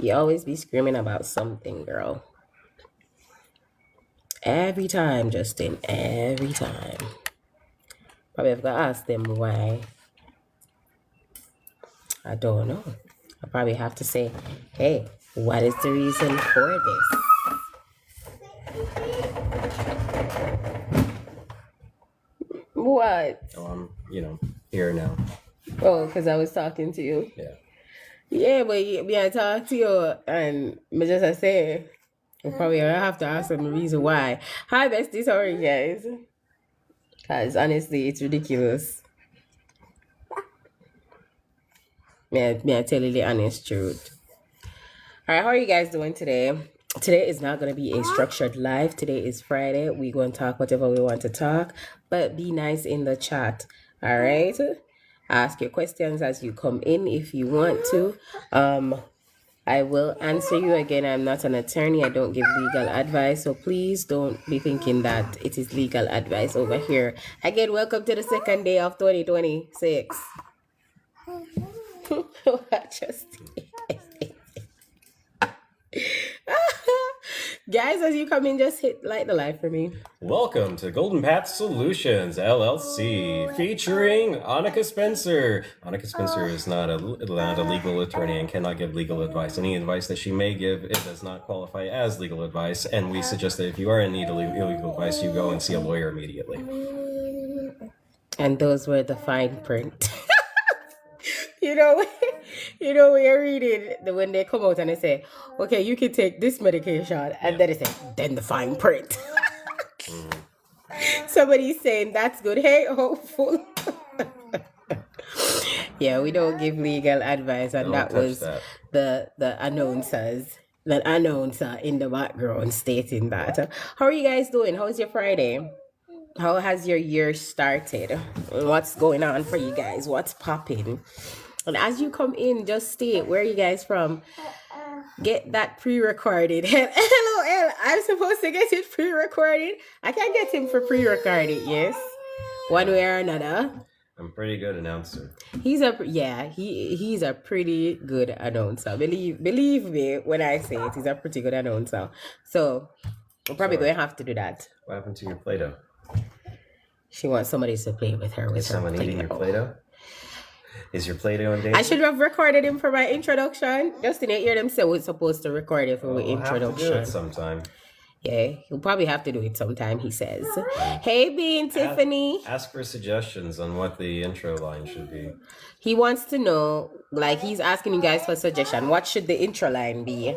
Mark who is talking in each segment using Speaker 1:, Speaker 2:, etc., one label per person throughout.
Speaker 1: You always be screaming about something, girl. Every time, Justin. Every time. Probably have to ask them why. I don't know. I probably have to say, hey, what is the reason for this? What?
Speaker 2: Oh, I'm, here now.
Speaker 1: Oh, because I was talking to you.
Speaker 2: Yeah.
Speaker 1: Yeah, but I talk to you and me just I say, probably I have to ask them the reason why. Hi, besties, how are you guys? Because honestly, it's ridiculous. May I tell you the honest truth. All right, how are you guys doing today? Today is not going to be a structured live. Today is Friday. We're going to talk whatever we want to talk, but be nice in the chat. All right. Ask your questions as you come in if you want to. I will answer you again. I'm not an attorney. I don't give legal advice. So please don't be thinking that it is legal advice over here. Again, welcome to the second day of 2026. Just guys, as you come in, just hit like the light for me.
Speaker 2: Welcome to Golden Path Solutions LLC, featuring Annika Spencer. Annika Spencer is not a legal attorney and cannot give legal advice. Any advice that she may give, it does not qualify as legal advice, and we suggest that if you are in need of illegal advice, you go and see a lawyer immediately.
Speaker 1: And those were the fine print. You know, when you're reading when they come out and they say, okay, you can take this medication, and then they say, then the fine print. Somebody's saying that's good. Hey, hopeful. Yeah, we don't give legal advice, and that was the announcers. The announcer in the background stating that. How are you guys doing? How's your Friday? How has your year started? What's going on for you guys? What's popping? And as you come in, just state where are you guys from. Get that pre-recorded. LOL, I'm supposed to get it pre-recorded. I can get him for pre-recorded, yes. One way or another.
Speaker 2: I'm a pretty good announcer.
Speaker 1: He's a pretty good announcer. Believe me when I say it, he's a pretty good announcer. So we're probably going to have to do that.
Speaker 2: What happened to your Play-Doh?
Speaker 1: She wants somebody to play with her.
Speaker 2: Is someone eating your Play-Doh? Is your Play-Doh in danger?
Speaker 1: I should have recorded him for my introduction. Just didn't hear them say we're supposed to record it for the introduction.
Speaker 2: Have to do it sometime.
Speaker 1: Yeah, he'll probably have to do it sometime, he says. Hey, Bean, Tiffany.
Speaker 2: Ask for suggestions on what the intro line should be.
Speaker 1: He wants to know, like, he's asking you guys for a suggestion. What should the intro line be?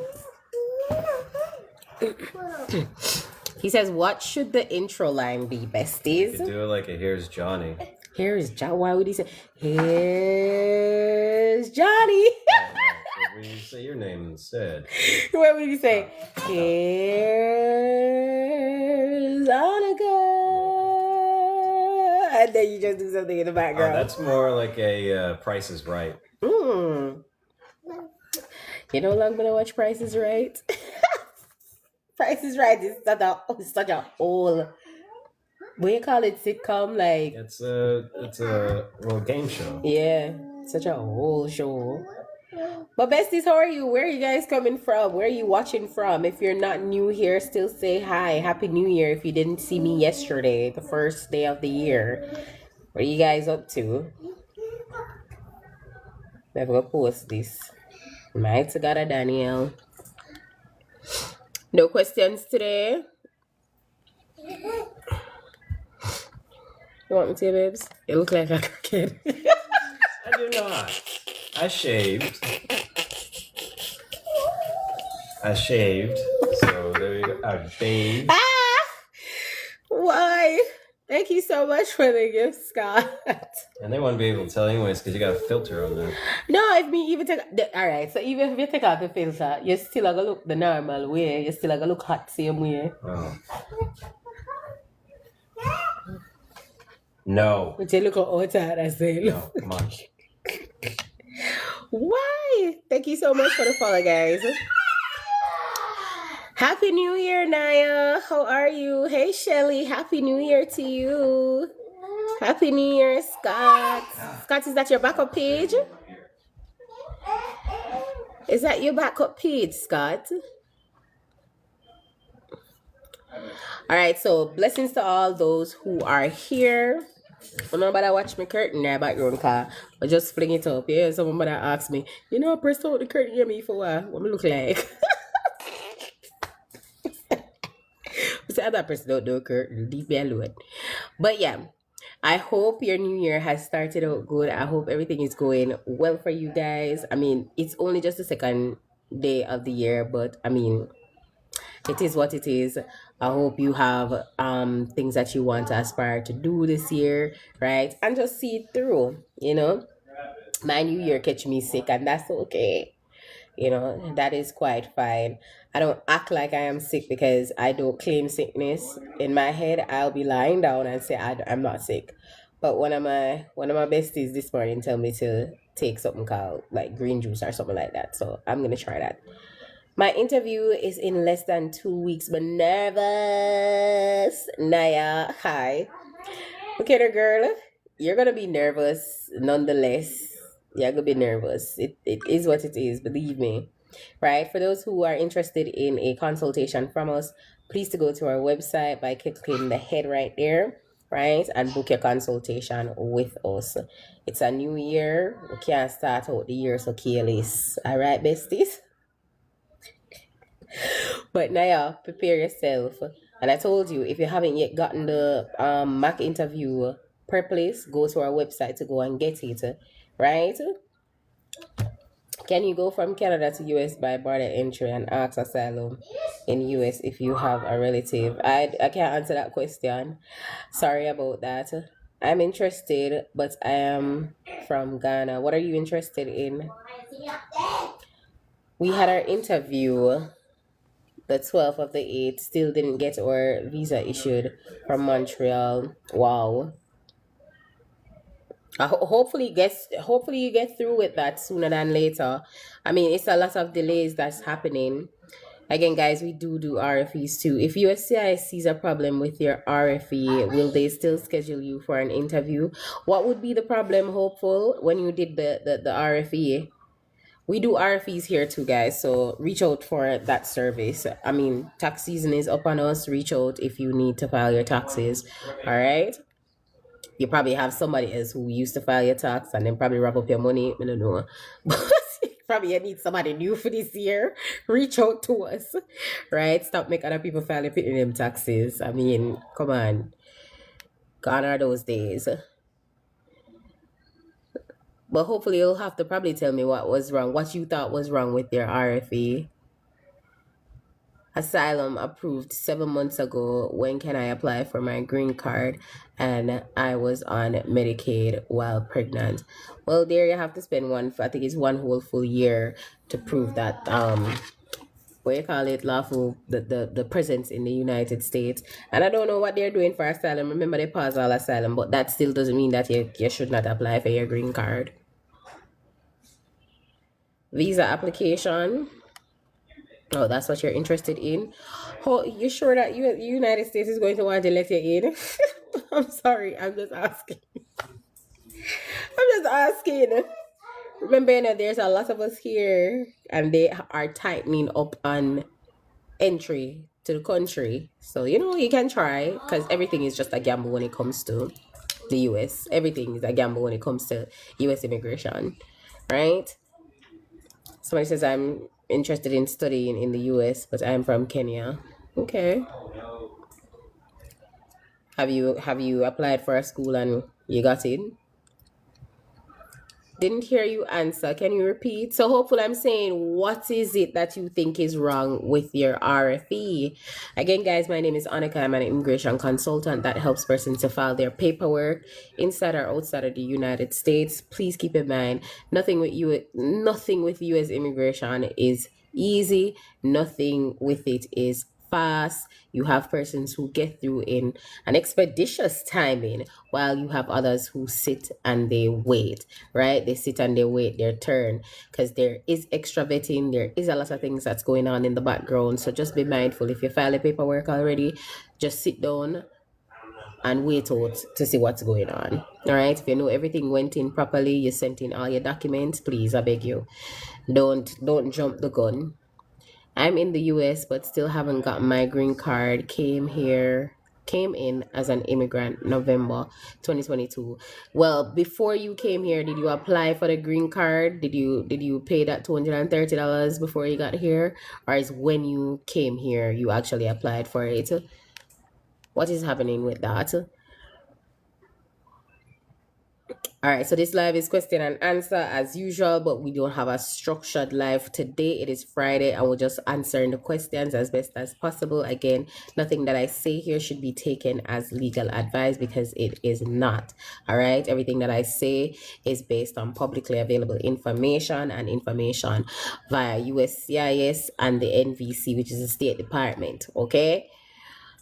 Speaker 1: He says, what should the intro line be, besties?
Speaker 2: You could do it like a Here's Johnny.
Speaker 1: Here's Johnny. Why would he say, here's Johnny?
Speaker 2: When you say your name instead.
Speaker 1: What would you say? Here's Annika. And then you just do something in the background.
Speaker 2: That's more like a Price is Right.
Speaker 1: You know how long I'm going to watch Price is Right? Price is Right is such a old... What do you call it? Sitcom? Like...
Speaker 2: It's a game show.
Speaker 1: Yeah. Such a old show. But besties, how are you? Where are you guys coming from? Where are you watching from? If you're not new here, still say hi. Happy New Year. If you didn't see me yesterday, the first day of the year. What are you guys up to? Never gonna post this. Might to God, Daniel. No questions today? You want me to, babes? You look like a kid.
Speaker 2: I do not. I shaved. So there you go. I bathed.
Speaker 1: Why? Thank you so much for the gift, Scott.
Speaker 2: And they wouldn't be able to tell anyways because you got a filter on there.
Speaker 1: No, if me even take... Alright, so even if you take out the filter, you still gonna look the normal way. You still gonna look hot same way.
Speaker 2: Oh. No.
Speaker 1: But you look outside, I say.
Speaker 2: No, come on.
Speaker 1: Why? Thank you so much for the follow, guys. Happy New Year, Naya. How are you? Hey, Shelly. Happy New Year to you. Happy New Year, Scott. Scott, is that your backup page? Is that your backup page, Scott? All right, so blessings to all those who are here. Nobody watch my curtain there background car. I just fling it up. Yeah, somebody asked me, press out the curtain hear me for what me look like. See, I'm not pressing out no curtain. Leave me alone. But yeah, I hope your new year has started out good. I hope everything is going well for you guys. I mean, it's only just the second day of the year, but I mean, it is what it is. I hope you have things that you want to aspire to do this year, right? And just see it through, My new year catch me sick, and that's okay. That is quite fine. I don't act like I am sick because I don't claim sickness. In my head, I'll be lying down and say I'm not sick. But one of my besties this morning told me to take something called like green juice or something like that. So I'm gonna try that. My interview is in less than 2 weeks, but nervous. Naya, hi. Okay, there, girl. You're gonna be nervous nonetheless. You're gonna be nervous. It is what it is, believe me. Right? For those who are interested in a consultation from us, please to go to our website by clicking the head right there, right? And book your consultation with us. It's a new year. We can't start out the year so careless. Alright, besties? But Naya, prepare yourself. And I told you, if you haven't yet gotten the Mac interview per place, go to our website to go and get it. Right? Can you go from Canada to US by border entry and ask asylum in US if you have a relative? I can't answer that question. Sorry about that. I'm interested, but I am from Ghana. What are you interested in? We had our interview the 12th of the 8th, still didn't get our visa issued from Montreal. Wow. Hopefully you get through with that sooner than later. I mean, it's a lot of delays that's happening. Again, guys, we do RFEs too. If USCIS sees a problem with your RFE, will they still schedule you for an interview? What would be the problem, Hopeful, when you did the RFE? We do RFEs here too, guys. So reach out for that service. I mean, tax season is up on us. Reach out if you need to file your taxes. All right. You probably have somebody else who used to file your tax and then probably wrap up your money. I don't know. But probably you need somebody new for this year. Reach out to us. Right? Stop making other people file them taxes. I mean, come on. Gone are those days. But hopefully you'll have to probably tell me what was wrong, what you thought was wrong with your RFE. Asylum approved 7 months ago. When can I apply for my green card? And I was on Medicaid while pregnant. Well, there you have to spend I think it's one whole full year to prove that what you call it, lawful, the presence in the United States. And I don't know what they're doing for asylum. Remember, they paused all asylum, but that still doesn't mean that you should not apply for your green card. Visa application. Oh, that's what you're interested in? Oh, you sure that United States is going to want to let you in? I'm sorry, I'm just asking. Remember, there's a lot of us here, and they are tightening up on entry to the country. So, you can try, because everything is just a gamble when it comes to the US. Everything is a gamble when it comes to US immigration, right? Somebody says I'm interested in studying in the US, but I'm from Kenya. Okay. Have you applied for a school and you got in? Didn't hear you answer. Can you repeat? So hopefully I'm saying, what is it that you think is wrong with your RFE? Again, guys, my name is Annika. I'm an immigration consultant that helps persons to file their paperwork inside or outside of the United States. Please keep in mind, nothing with US immigration is easy. Nothing with it is fast. You have persons who get through in an expeditious timing, while you have others who sit and they wait, right? They sit and they wait their turn, because there is extra vetting. There is a lot of things that's going on in the background. So just be mindful. If you file the paperwork already, just sit down, and wait out to see what's going on. All right. If you know everything went in properly, you sent in all your documents, please, I beg you, don't jump the gun. I'm in the US but still haven't gotten my green card. Came in as an immigrant November 2022. Well, before you came here, did you apply for the green card? Did you pay that $230 before you got here? Or is when you came here you actually applied for it? What is happening with that? All right, so this live is question and answer as usual, but we don't have a structured live today. It is Friday, and we're just answering the questions as best as possible. Again, nothing that I say here should be taken as legal advice because it is not. All right, everything that I say is based on publicly available information and information via USCIS and the NVC, which is the State Department. Okay.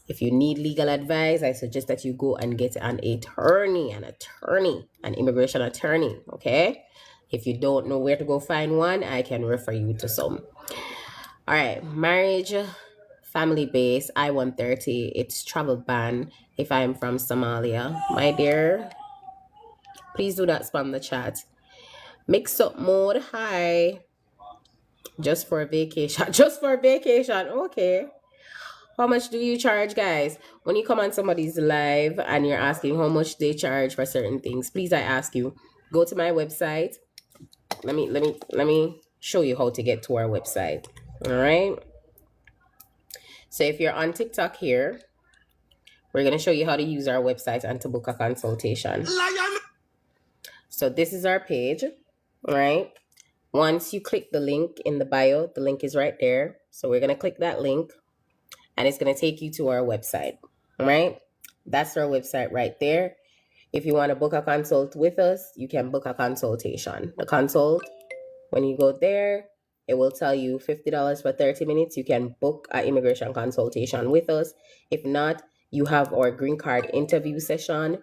Speaker 1: If you need legal advice, I suggest that you go and get an attorney, an immigration attorney, okay? If you don't know where to go find one, I can refer you to some. All right, marriage, family base, I-130, it's travel ban if I'm from Somalia. My dear, please do not spam the chat. Mix up mode, hi. Just for a vacation, okay. How much do you charge, guys? When you come on somebody's live and you're asking how much they charge for certain things, please, I ask you, go to my website. Let me show you how to get to our website. All right. So if you're on TikTok here, we're going to show you how to use our website and to book a consultation. So this is our page, right? Once you click the link in the bio, the link is right there. So we're going to click that link. And it's going to take you to our website, all right? That's our website right there. If you want to book a consult with us, you can book a consultation. The consult, when you go there, it will tell you $50 for 30 minutes. You can book an immigration consultation with us. If not, you have our green card interview session.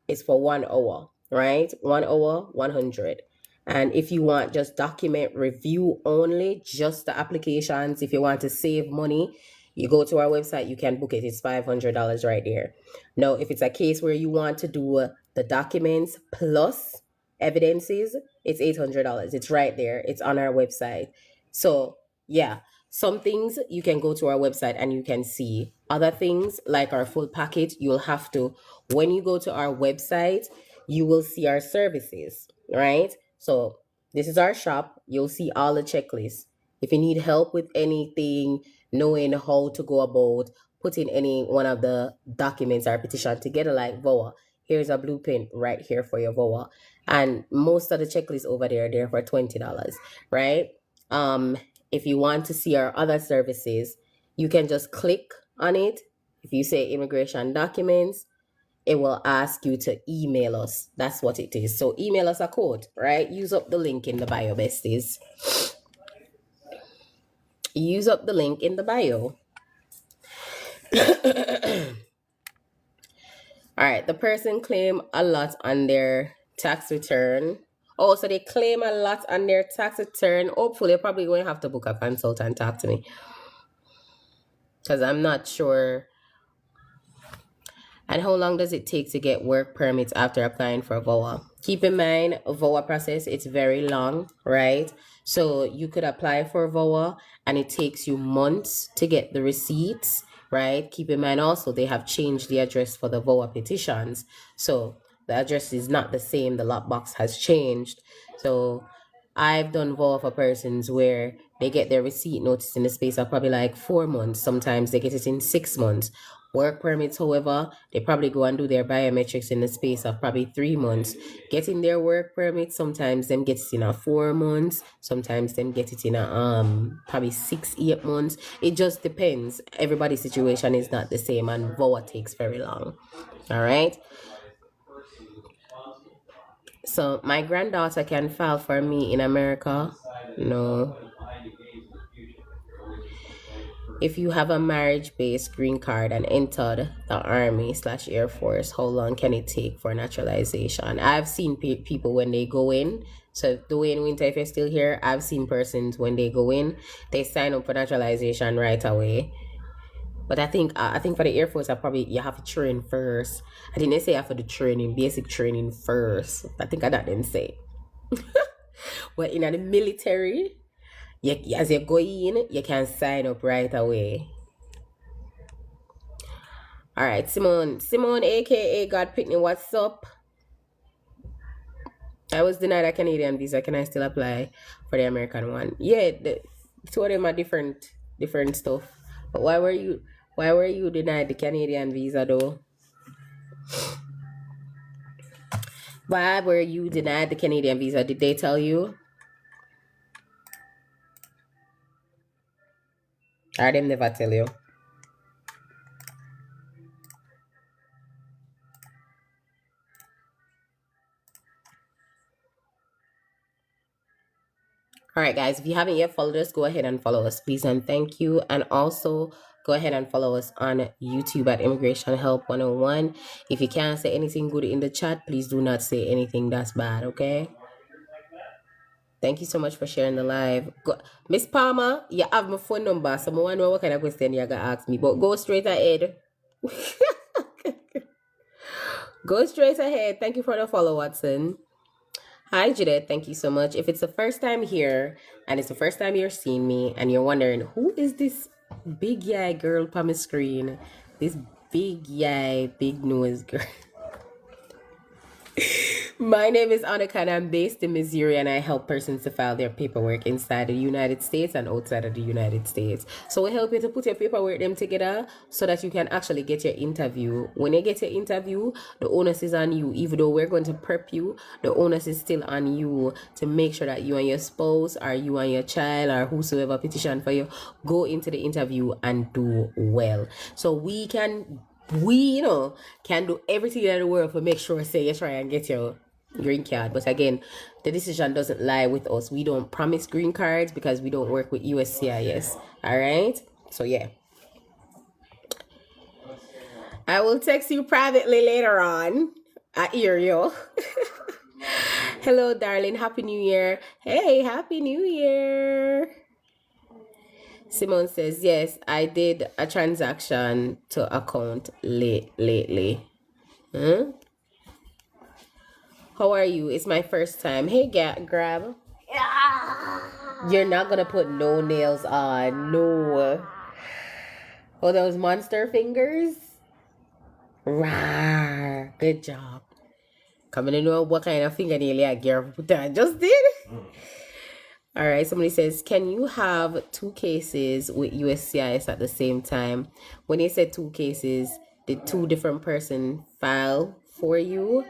Speaker 1: It's for 1 hour, right? 1 hour, 100. And if you want just document review only, just the applications, if you want to save money, you go to our website, you can book it. It's $500 right there. Now, if it's a case where you want to do the documents plus evidences, it's $800. It's right there. It's on our website. So, yeah, some things you can go to our website and you can see. Other things, like our full package, you'll have to, when you go to our website, you will see our services, right? So, this is our shop. You'll see all the checklists. If you need help with anything, knowing how to go about putting any one of the documents or petition together like VOA, here's a blueprint right here for your VOA. And most of the checklists over there, they're for $20, right? If you want to see our other services, you can just click on it. If you say immigration documents, it will ask you to email us. That's what it is. So email us a code, right? Use up the link in the bio, besties. Use up the link in the bio. All right, the person claim a lot on their tax return. Oh, so they claim a lot on their tax return. Hopefully, they're probably going to have to book a consultant, talk to me. Because I'm not sure. And how long does it take to get work permits after applying for VOA? Keep in mind, VOA process, it's very long, right? So you could apply for VOA and it takes you months to get the receipts, right? Keep in mind also, they have changed the address for the VOA petitions. So the address is not the same. The lockbox has changed. So I've done VOA for persons where they get their receipt notice in the space of probably like 4 months. Sometimes they get it in 6 months. Work permits, however, they probably go and do their biometrics in the space of probably 3 months. Getting their work permit, sometimes them get it in a 4 months. Sometimes them get it in a probably 6-8 months. It just depends. Everybody's situation is not the same, and VOA takes very long. All right. So my granddaughter can file for me in America. No. If you have a marriage-based green card and entered the Army/Air Force, how long can it take for naturalization? I've seen people when they go in. So Dwayne Winter, if you're still here, I've seen persons when they go in, they sign up for naturalization right away. But I think for the Air Force, you have to train first. I think they say after the training, basic training first. I think I that them say. But in the military, as you go in, you can sign up right away. All right, Simone, aka God Pitney, what's up? I was denied a Canadian visa. Can I still apply for the American one? Yeah, the two of them are different stuff. But why were you denied the Canadian visa though? Why were you denied the Canadian visa? Did they tell you? Or them never tell you? All right, guys, if you haven't yet followed us, go ahead and follow us, please, and thank you. And also, go ahead and follow us on YouTube at Immigration Help 101. If you can't say anything good in the chat, please do not say anything that's bad, okay? Thank you so much for sharing the live. Miss Palmer, you have my phone number, so I want to know what kind of question you're going to ask me, but go straight ahead. Go straight ahead. Thank you for the follow, Watson. Hi, Judith. Thank you so much. If it's the first time here and it's the first time you're seeing me and you're wondering, who is this big yay girl on my screen? This big yay, big nose girl. My name is Annika and I'm based in Missouri and I help persons to file their paperwork inside the United States and outside of the United States. So we help you to put your paperwork them together so that you can actually get your interview. When you get your interview, the onus is on you. Even though we're going to prep you, the onus is still on you to make sure that you and your spouse or you and your child or whosoever petition for you go into the interview and do well. So we can do everything in the world to make sure say you try and get your green card. But again, the decision doesn't lie with us. We don't promise green cards because we don't work with USCIS. All right, so yeah, I will text you privately later on. I hear you. Hello, darling. Happy New Year. Hey, Happy New Year. Simone says, yes, I did a transaction to account lately. How are you? It's my first time. Hey, Grab. You're not going to put no nails on. No. Oh, those monster fingers? Rawr. Good job. Coming to know what kind of fingernail I just did. All right, somebody says, can you have two cases with USCIS at the same time? When you said two cases, did two different persons file for you?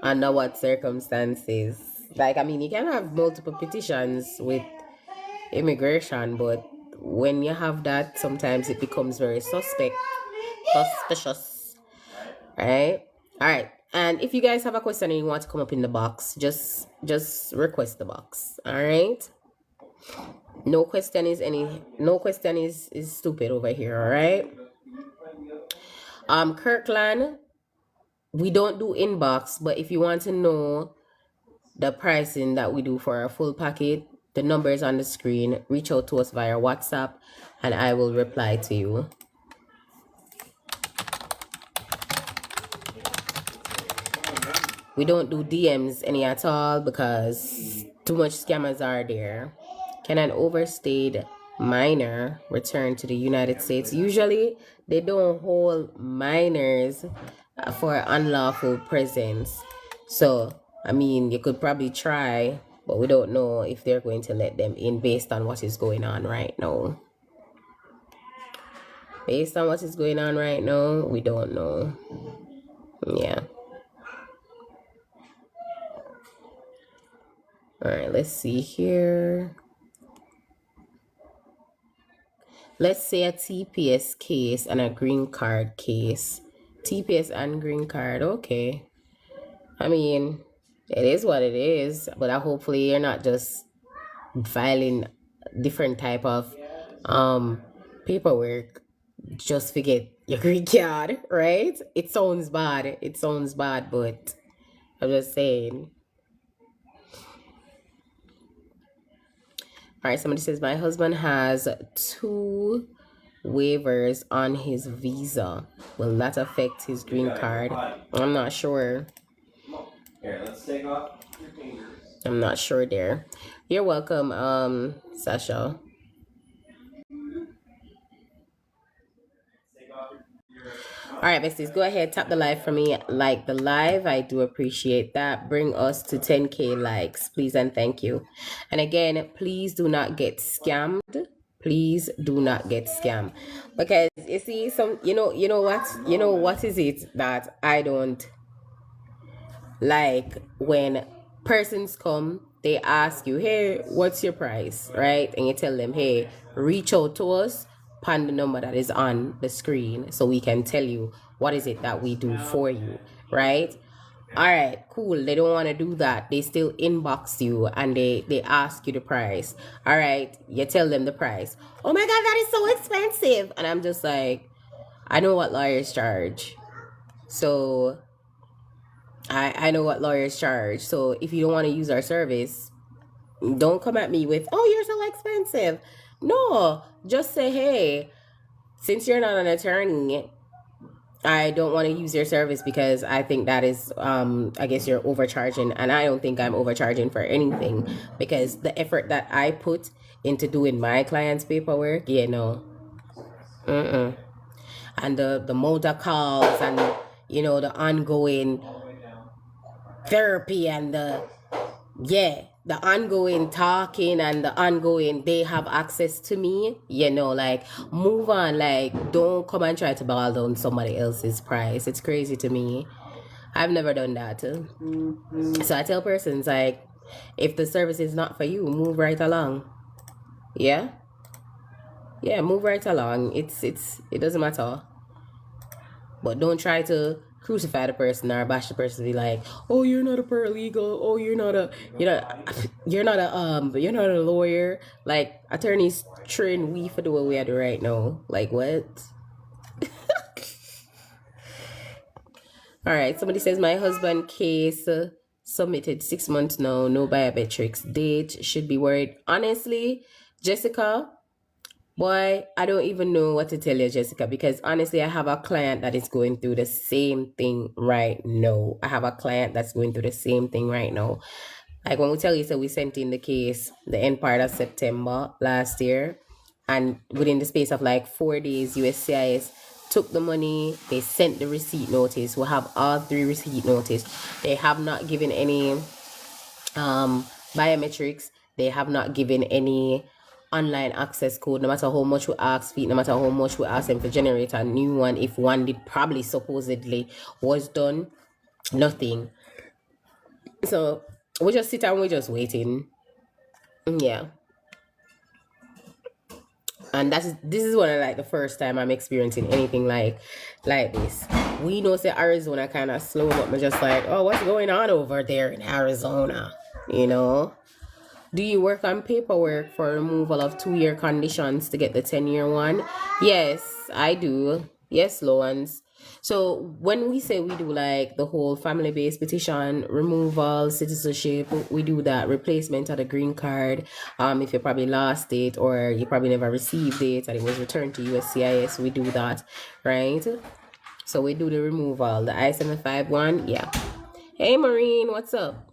Speaker 1: Under what circumstances? Like, I mean, you can have multiple petitions with immigration, but when you have that, sometimes it becomes very suspicious. Right? All right. And if you guys have a question and you want to come up in the box, just request the box. All right. No question is stupid over here. All right. Kirkland, we don't do inbox, but if you want to know the pricing that we do for a full packet, the number is on the screen. Reach out to us via WhatsApp and I will reply to you. We don't do DMs any at all because too much scammers are there. Can an overstayed minor return to the United States? Usually, they don't hold minors for unlawful presence. So, I mean, you could probably try, but we don't know if they're going to let them in based on what is going on right now. Based on what is going on right now, we don't know. Yeah. All right, let's see here. Let's say a TPS case and a green card case. TPS and green card, okay. I mean, it is what it is, but hopefully you're not just filing different type of paperwork just to get your green card, right? It sounds bad. But I'm just saying. All right, somebody says, my husband has two waivers on his visa. Will that affect his green card? I'm not sure.
Speaker 2: Here, let's take off your fingers.
Speaker 1: I'm not sure there. You're welcome, Sasha. All right, besties, go ahead, tap the live for me. Like the live, I do appreciate that. Bring us to 10K likes, please and thank you. And again, please do not get scammed. Please do not get scammed, because you see, you know what is it that I don't like? When persons come, they ask you, hey, what's your price, right? And you tell them, hey, reach out to us upon the number that is on the screen so we can tell you what is it that we do for you, right? All right, cool. They don't want to do that. They still inbox you and they ask you the price. All right, you tell them the price. Oh my God, that is so expensive. And I'm just like, I know what lawyers charge. So I know what lawyers charge. So if you don't want to use our service, don't come at me with, oh, you're so expensive. No, just say, hey, since you're not an attorney, I don't want to use your service because I think that is, I guess you're overcharging. And I don't think I'm overcharging for anything, because the effort that I put into doing my client's paperwork, yeah, no. And the motor calls and, the ongoing therapy and the ongoing talking and the ongoing, they have access to me, like, move on. Like, don't come and try to ball down somebody else's price. It's crazy to me. I've never done that. So I tell persons, like, if the service is not for you, move right along. Yeah, move right along. It doesn't matter. But don't try to crucify the person or bash the person. Be like, oh, you're not a paralegal. Oh, you're not a lawyer. Like, attorneys train we for the way we do right now. Like, what? All right. Somebody says my husband case submitted 6 months now. No biometrics. Date should be worried. Honestly, Jessica, boy, I don't even know what to tell you, Jessica, because honestly, I have a client that is going through the same thing right now. Like, when we tell you, so we sent in the case the end part of September last year, and within the space of like 4 days, USCIS took the money, they sent the receipt notice. We have all 3 receipt notice. They have not given any biometrics. They have not given any online access code. No matter how much we ask feet, no matter how much we ask them to generate a new one, if one did probably supposedly was done, nothing. So we just sit and we're just waiting. Yeah. And this is one of like the first time I'm experiencing anything like this. We know say Arizona kind of slow, but we're just like, oh, what's going on over there in Arizona? Do you work on paperwork for removal of 2-year conditions to get the 10-year one? Yes, I do. Yes, Lawrence. So when we say we do like the whole family-based petition, removal, citizenship, we do that. Replacement of the green card, if you probably lost it or you probably never received it and it was returned to USCIS, we do that, right? So we do the removal, the I-751, yeah. Hey, Maureen, what's up?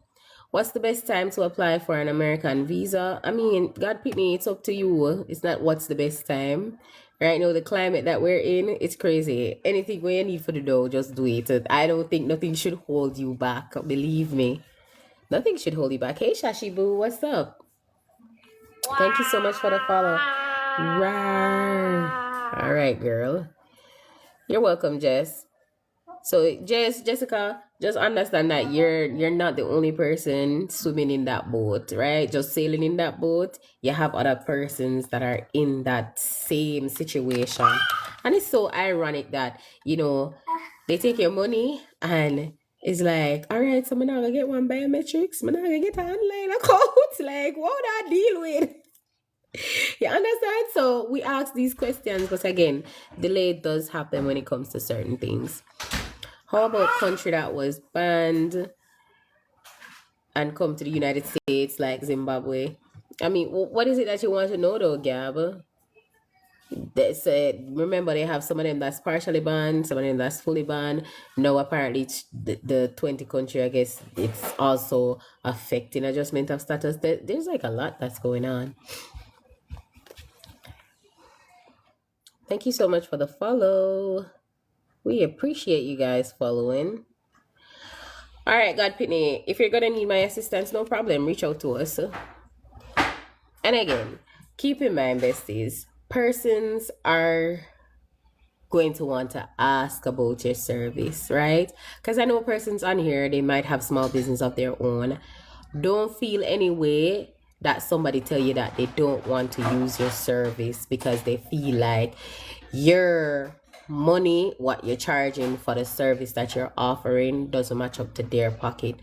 Speaker 1: What's the best time to apply for an American visa? I mean, God pick me, it's up to you. It's not what's the best time. Right now, the climate that we're in, it's crazy. Anything you need for the dough, just do it. I don't think nothing should hold you back. Believe me. Nothing should hold you back. Hey, Shashi Boo, what's up? Thank you so much for the follow. Rawr. All right, girl. You're welcome, Jess. So, Jessica, just understand that you're not the only person swimming in that boat, right? Just sailing in that boat. You have other persons that are in that same situation. And it's so ironic that, they take your money and it's like, all right, so I'm not gonna get one biometrics, I'm not gonna get an online account. Like, what would I deal with? You understand? So we ask these questions, but again, delay does happen when it comes to certain things. How about country that was banned and come to the United States, like Zimbabwe? I mean, what is it that you want to know, though, Gab? Remember, they have some of them that's partially banned, some of them that's fully banned. Now apparently the 20 country, I guess it's also affecting adjustment of status. There's like a lot that's going on. Thank you so much for the follow. We appreciate you guys following. All right, God Pitney, if you're gonna need my assistance, no problem, reach out to us. And again, keep in mind, besties, persons are going to want to ask about your service, right? Because I know persons on here, they might have small business of their own. Don't feel any way that somebody tell you that they don't want to use your service because they feel like your money, what you're charging for the service that you're offering, doesn't match up to their pocket.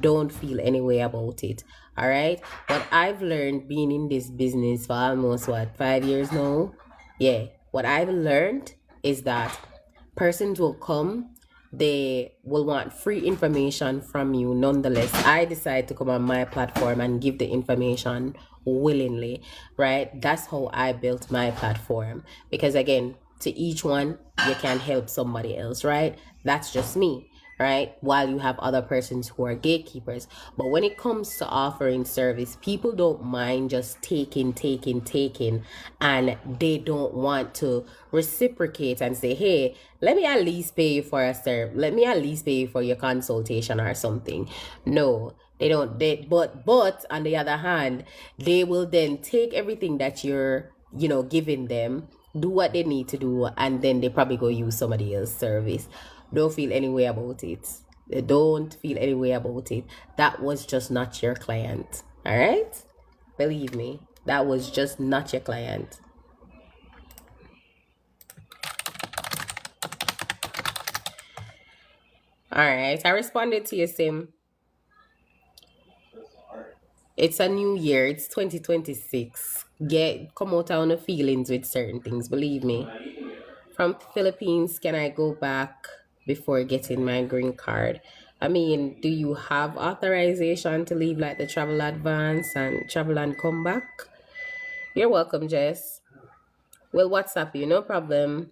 Speaker 1: Don't feel any way about it. All right. What I've learned being in this business for almost 5 years now. Yeah. What I've learned is that persons will come, they will want free information from you. Nonetheless, I decide to come on my platform and give the information willingly, right? That's how I built my platform. Because again, to each one, you can help somebody else, right? That's just me, right? While you have other persons who are gatekeepers. But when it comes to offering service, people don't mind just taking, and they don't want to reciprocate and say, hey, let me at least pay you for a serve. Let me at least pay you for your consultation or something. No, they don't. But on the other hand, they will then take everything that you're, giving them, do what they need to do, and then they probably go use somebody else's service. Don't feel any way about it. Don't feel any way about it. That was just not your client. All right? Believe me, that was just not your client. All right, I responded to your sim. It's a new year. It's 2026. Come out on the feelings with certain things. Believe me. From Philippines, can I go back before getting my green card? I mean, do you have authorization to leave like the travel advance and travel and come back? You're welcome, Jess. We'll WhatsApp you, no problem.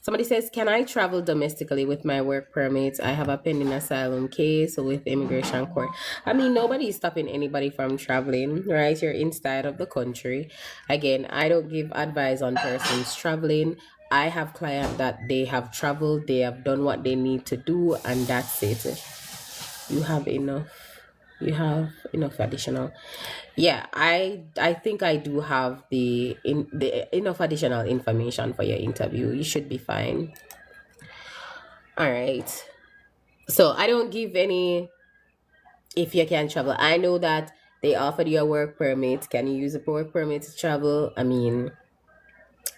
Speaker 1: Somebody says, can I travel domestically with my work permit? I have a pending asylum case with immigration court. I mean, nobody is stopping anybody from traveling, right? You're inside of the country. Again, I don't give advice on persons traveling. I have clients that they have traveled, they have done what they need to do, and that's it. You have enough. You have enough additional. Yeah, I think I do have the enough additional information for your interview. You should be fine. All right. So I don't give any if you can travel. I know that they offered you a work permit. Can you use a work permit to travel? I mean,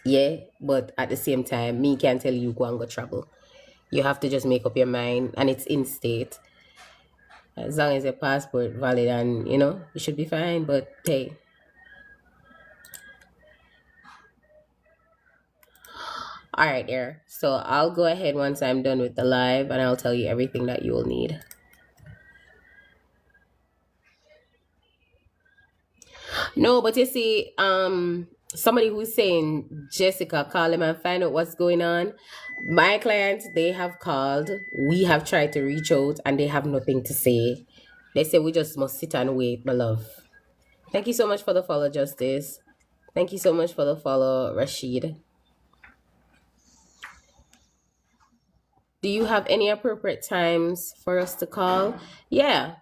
Speaker 1: yeah, but at the same time, me can't tell you go and go travel. You have to just make up your mind, and it's in state. As long as your passport valid, and you should be fine. But hey, all right, there. So I'll go ahead once I'm done with the live, and I'll tell you everything that you will need. No, but you see, somebody who's saying, Jessica, call them and find out what's going on. My clients, they have called. We have tried to reach out, and they have nothing to say. They say we just must sit and wait, my love. Thank you so much for the follow, Justice. Thank you so much for the follow, Rashid. Do you have any appropriate times for us to call? Yeah.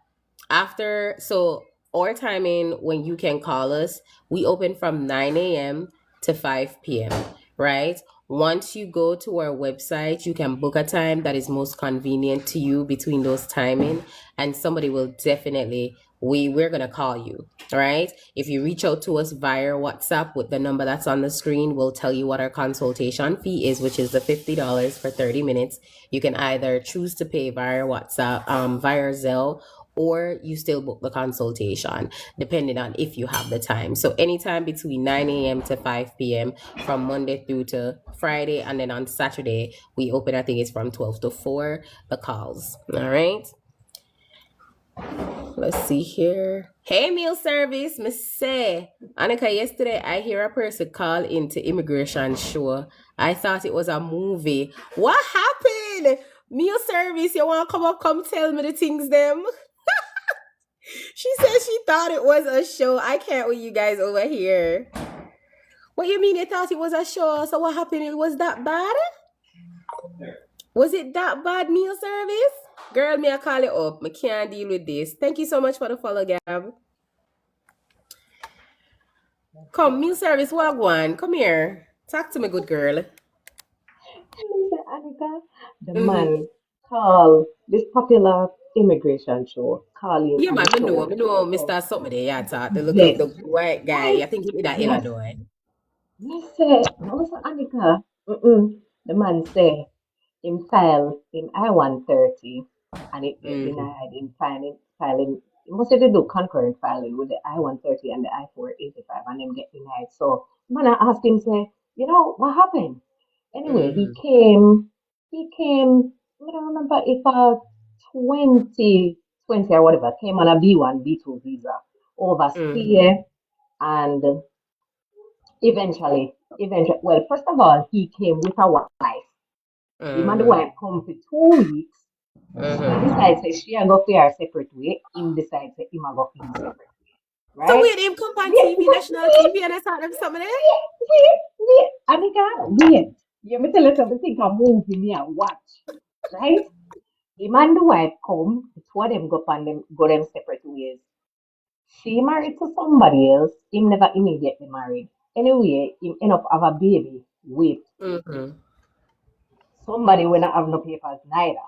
Speaker 1: Our timing when you can call us, we open from 9 a.m. to 5 p.m., right? Once you go to our website, you can book a time that is most convenient to you between those timing, and somebody will definitely we're gonna call you. All right. If you reach out to us via WhatsApp with the number that's on the screen, we'll tell you what our consultation fee is, which is the $50 for 30 minutes. You can either choose to pay via WhatsApp, via Zelle, or you still book the consultation depending on if you have the time. So anytime between 9 a.m. to 5 p.m. from Monday through to Friday, and then on Saturday we open, I think it's from 12 to 4, the calls. All right. Let's see here. Hey, meal service, Miss say. Annika, yesterday I hear a person call into immigration show. I thought it was a movie. What happened? Meal service, you want to come up, come tell me the things them? She said she thought it was a show. I can't with you guys over here. What you mean you thought it was a show? So what happened? It was that bad? Was it that bad, meal service? Girl, me I call it up. I can't deal with this. Thank you so much for the follow, Gab. Come, meal service, Wagwan. Come here. Talk to me, good girl.
Speaker 3: Anika, the
Speaker 1: Mm-hmm.
Speaker 3: man called this popular immigration show, calling
Speaker 1: Yeah,
Speaker 3: on
Speaker 1: man,
Speaker 3: the show.
Speaker 1: me know
Speaker 3: So,
Speaker 1: Mr. Something there, yeah, talk. The look
Speaker 3: yes,
Speaker 1: the white guy.
Speaker 3: right?
Speaker 1: I think he did that
Speaker 3: Yes.
Speaker 1: Illinois.
Speaker 3: He said, no, listen, Anika. The man said, him file in I-130 and it get
Speaker 1: Mm-hmm.
Speaker 3: denied in filing. He must have to do concurrent filing with the I-130 and the I-485 and them get denied. So, man, I asked him, say, what happened? Anyway, he
Speaker 1: Mm-hmm.
Speaker 3: came, I don't remember if 2020 or whatever, came on a B1, B2 visa
Speaker 1: Mm-hmm.
Speaker 3: overseas and well, first of all, he came with a wife. Him and the
Speaker 1: Mm-hmm.
Speaker 3: wife come for 2 weeks. She
Speaker 1: Mm-hmm.
Speaker 3: decides say she a go for her separate way. Him decides say him a go for him separate way.
Speaker 1: So
Speaker 3: Right?
Speaker 1: wait, him come on
Speaker 3: Wait,
Speaker 1: TV,
Speaker 3: wait,
Speaker 1: national
Speaker 3: wait,
Speaker 1: TV, and I saw them something there?
Speaker 3: wait. Anika, wait. You me tell you something a movie me and watch. Right? Him and the wife come, the two of them go them separate ways. She married to somebody else. Him never immediately married. Anyway, him end up have a baby with
Speaker 1: Mm-hmm.
Speaker 3: somebody when I have no papers neither.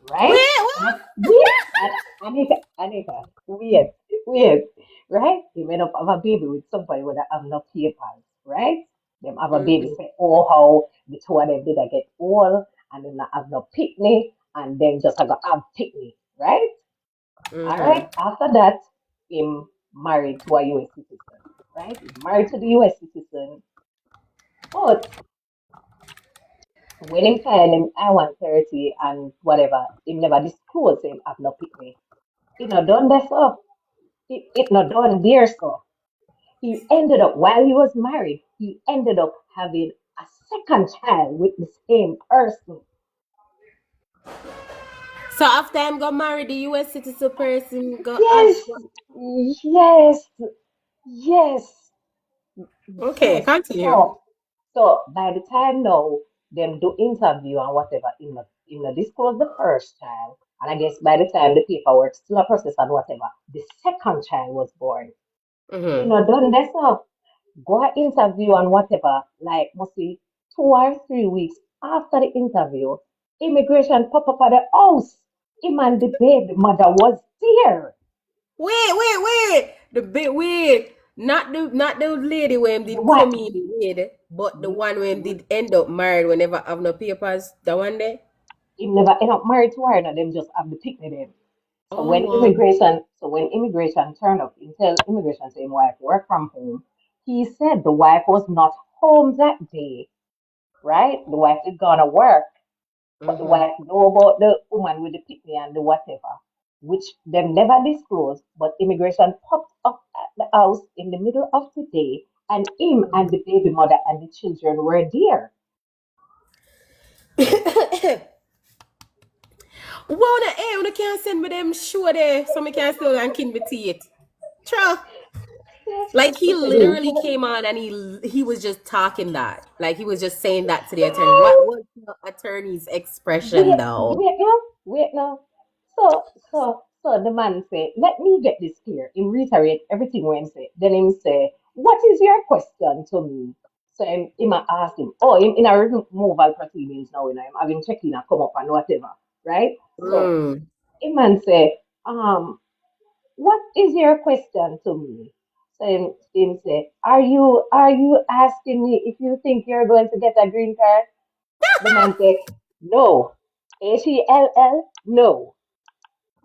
Speaker 1: Wait,
Speaker 3: Right?
Speaker 1: what?
Speaker 3: Wait, Anika, weird, right? You end up have a baby with somebody when I have no papers, right? Them have a baby
Speaker 1: Mm-hmm.
Speaker 3: say, oh, how the two of them did I get old and then I have no picnic and then just I got have picnic, right? All right.
Speaker 1: Mm-hmm.
Speaker 3: After that, him married to a US citizen, right? He married to the US citizen, but when him file him I-130 and whatever, him never disclose him have no picnic. It not done that up. It not done there so. He ended up while he was married, he ended up having a second child with the same person.
Speaker 1: So after him got married, the US citizen person got have.
Speaker 3: Yes, yes, yes.
Speaker 1: Okay,
Speaker 3: Yes.
Speaker 1: continue.
Speaker 3: So by the time now them do interview and whatever, in the disclose the first child, and I guess by the time the paperwork still a process and whatever, the second child was born.
Speaker 1: Mm-hmm.
Speaker 3: Done this up. Go a interview and whatever, like mostly 2 or 3 weeks after the interview, immigration pop up at the house. Him and the baby mother was there.
Speaker 1: Wait. The bit wait. Not the lady when
Speaker 3: The
Speaker 1: did
Speaker 3: wife,
Speaker 1: come in with, but the one when did end up married whenever have no papers. The one there.
Speaker 3: him never end up married to her, and them just have the picnic them. So
Speaker 1: Oh
Speaker 3: when
Speaker 1: wow.
Speaker 3: immigration turned up, he tell immigration say him wife work from home. He said the wife was not home that day, right? The wife did gonna work, but the
Speaker 1: Mm-hmm.
Speaker 3: wife know about the woman with the picnic and the whatever, which them never disclosed. But immigration popped up at the house in the middle of the day, and him and the baby mother and the children were there.
Speaker 1: Wanna una can't send me them show there so me can still and kin it. True. Like he
Speaker 3: Me tell you,
Speaker 1: literally came on and he was just talking that. Like he was just saying that to the attorney. What was the attorney's expression
Speaker 3: wait,
Speaker 1: though?
Speaker 3: wait now. So the man say, let me get this clear. Him reiterate everything when say. Then him say, what is your question to me? So him a ask him, oh, him in a removal proceedings now, him having check-in and come up and whatever, right? So
Speaker 1: Mm.
Speaker 3: him man say, what is your question to me? So him say, are you asking me if you think you're going to get a green card? The man say, no. H-E-L-L, no.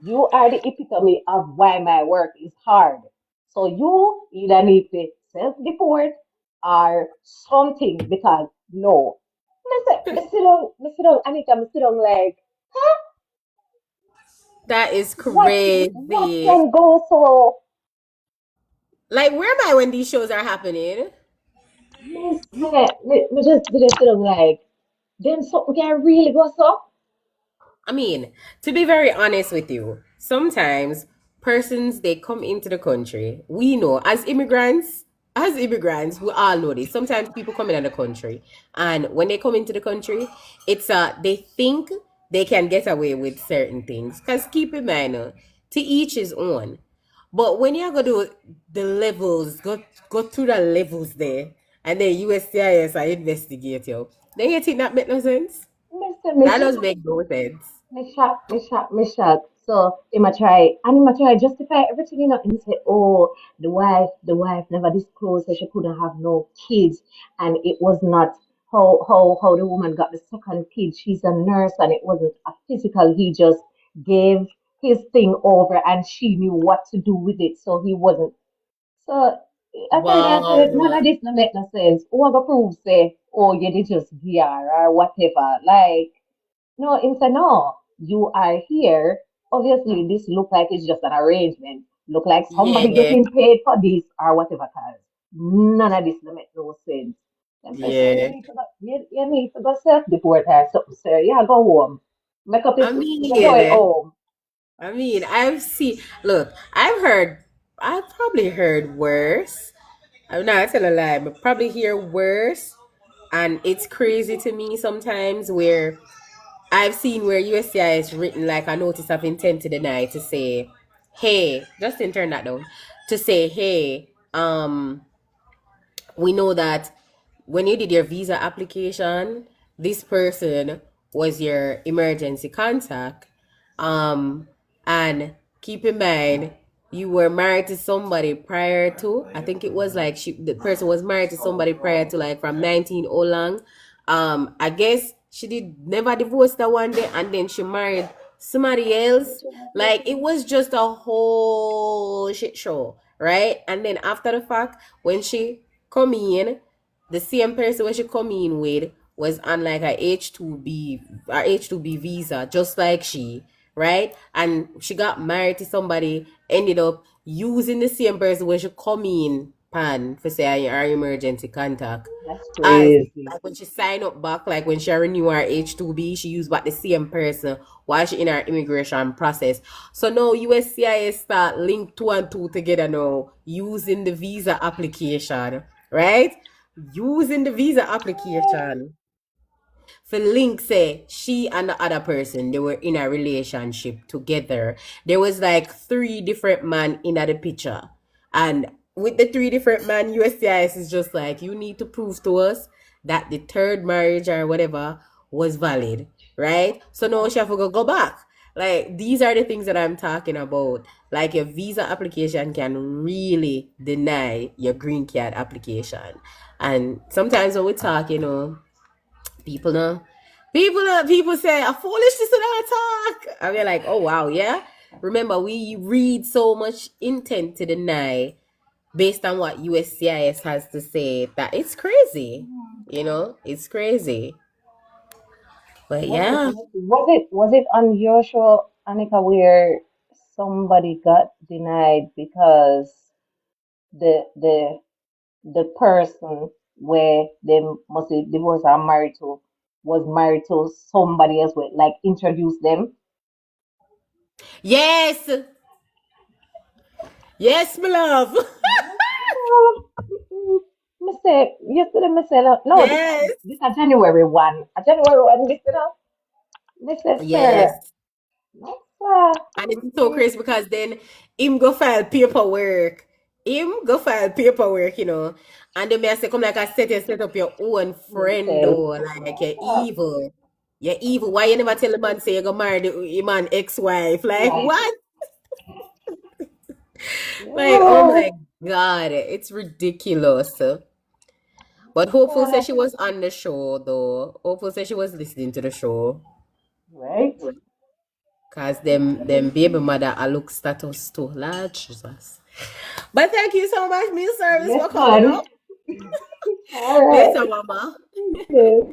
Speaker 3: You are the epitome of why my work is hard. So you either need to self-deport or something because no. Me sit down, Anita, me sit down like, huh?
Speaker 1: That is
Speaker 3: What
Speaker 1: crazy.
Speaker 3: can go so?
Speaker 1: Like, where am I when these shows are happening?
Speaker 3: Me just feel like then something can really go so.
Speaker 1: I mean, to be very honest with you, sometimes persons they come into the country. We know as immigrants, we all know this. Sometimes people come in the country, and when they come into the country, it's they think they can get away with certain things. Cause keep in mind, to each his own. But when you go to the levels, go through the levels there, and then USCIS I investigate you. Then you think that make no sense?
Speaker 3: Mr.
Speaker 1: That
Speaker 3: Miss
Speaker 1: does make no sense.
Speaker 3: Me shock. So him a try justify everything, you know, and say, oh, the wife never disclosed that she couldn't have no kids, and it was not how the woman got the second kid. She's a nurse, and it wasn't a physical. He just gave his thing over, and she knew what to do with it, so he wasn't. So I tell her, I
Speaker 1: Wow.
Speaker 3: said, none of this no make no sense. Who ever prove say, oh, you did just VR or whatever, like. No, it's a no. You are here. Obviously, this look like it's just an arrangement. Look like somebody
Speaker 1: Yeah.
Speaker 3: getting paid for this or whatever. Cause none of this don't make no sense. Them say, so you
Speaker 1: Yeah.
Speaker 3: need to go, you need to go self-deport or something, sir. Yeah, go home. Make up
Speaker 1: I
Speaker 3: your, you're going
Speaker 1: mean,
Speaker 3: home.
Speaker 1: I've seen, look, I've probably heard worse. I'm not telling a lie, but probably hear worse. And it's crazy to me sometimes where I've seen where USCI is written like a notice of intent to deny to say, hey, just turn that down. To say, hey, we know that when you did your visa application, this person was your emergency contact. Um, and keep in mind, you were married to somebody prior to, I think it was like the person was married to somebody prior to like from 19 oh long. I guess she did never divorced that one day and then she married somebody else. Like it was just a whole shit show, right? And then after the fact, when she come in, the same person when she come in with was on like a H2B visa, just like she, right? And she got married to somebody, ended up using the same person when she come in pan for say our emergency contact.
Speaker 3: That's
Speaker 1: As
Speaker 3: crazy.
Speaker 1: like when she sign up back, like when she renew her H2B, she used back the same person while she in her immigration process. So now USCIS start link two and two together now using the visa application, right? Using the visa application for link say she and the other person they were in a relationship together. There was like three different men in the picture, and with the three different men, USCIS is just like you need to prove to us that the third marriage or whatever was valid, right? So now she have to go back. Like these are the things that I'm talking about. Like your visa application can really deny your green card application. And sometimes when we talk, people know. People say a foolishness in our talk. And we're like, oh wow, yeah. Remember, we read so much intent to deny based on what USCIS has to say that it's crazy. It's crazy. But yeah.
Speaker 3: Was it on your show, Annika, where somebody got denied because the the person where they must be divorced or married to was married to somebody else with like introduce them.
Speaker 1: Yes. Yes, my love.
Speaker 3: Mistake. Yesterday, Mr. No,
Speaker 1: Yes.
Speaker 3: this a January one. A January one, Mr. Sir.
Speaker 1: Yes.
Speaker 3: No, sir.
Speaker 1: And it's so crazy because then him go file paperwork. And then may say, come like I said, you set up your own friend
Speaker 3: Yourself.
Speaker 1: though. Like you're evil. You're evil. Why you never tell the man say you go marry the man ex-wife? Like
Speaker 3: Right.
Speaker 1: what? Like, oh
Speaker 3: Yeah.
Speaker 1: my god. It's ridiculous. But hopeful said she was on the show though. Hopeful said she was listening to the show.
Speaker 3: Right.
Speaker 1: Cause them baby mother I look status too large. Jesus. But thank you so much, Miss Service,
Speaker 3: Yes,
Speaker 1: for coming
Speaker 3: man.
Speaker 1: up.
Speaker 3: All right.
Speaker 1: Later, Mama.
Speaker 3: Thank you.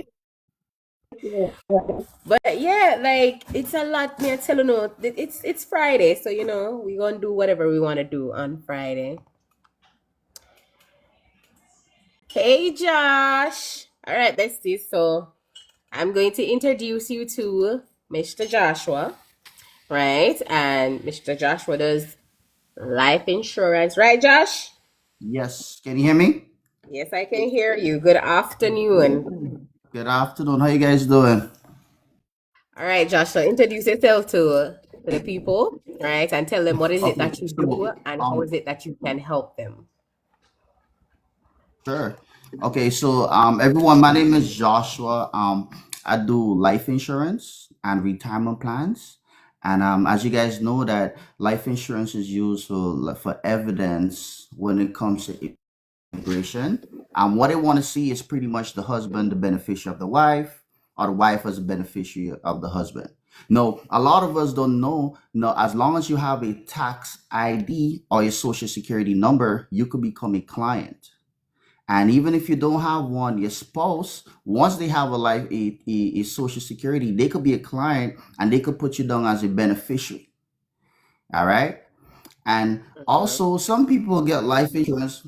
Speaker 3: Yeah. Right.
Speaker 1: But yeah, like it's a lot. Me I tell you, no, it's Friday, so we gonna do whatever we want to do on Friday. Hey, Josh. All right, bestie. So I'm going to introduce you to Mr. Joshua, right? And Mr. Joshua does life insurance, right, Josh?
Speaker 4: Yes, can you hear me?
Speaker 1: Yes, I can hear you. Good afternoon.
Speaker 4: Good afternoon. How you guys doing?
Speaker 1: All right, Josh. So introduce yourself to the people, right? And tell them what is it
Speaker 4: Okay,
Speaker 1: that you
Speaker 4: so
Speaker 1: do and how is it that you can help them.
Speaker 4: sure. Okay, so everyone, my name is Joshua. I do life insurance and retirement plans. And as you guys know that life insurance is used for evidence when it comes to immigration. What they want to see is pretty much the husband, the beneficiary of the wife, or the wife as a beneficiary of the husband. No, a lot of us don't know. No, as long as you have a tax ID or a social security number, you could become a client. And even if you don't have one, your spouse, once they have a social security, they could be a client and they could put you down as a beneficiary. All right. And
Speaker 1: Mhm.
Speaker 4: also, some people get life insurance.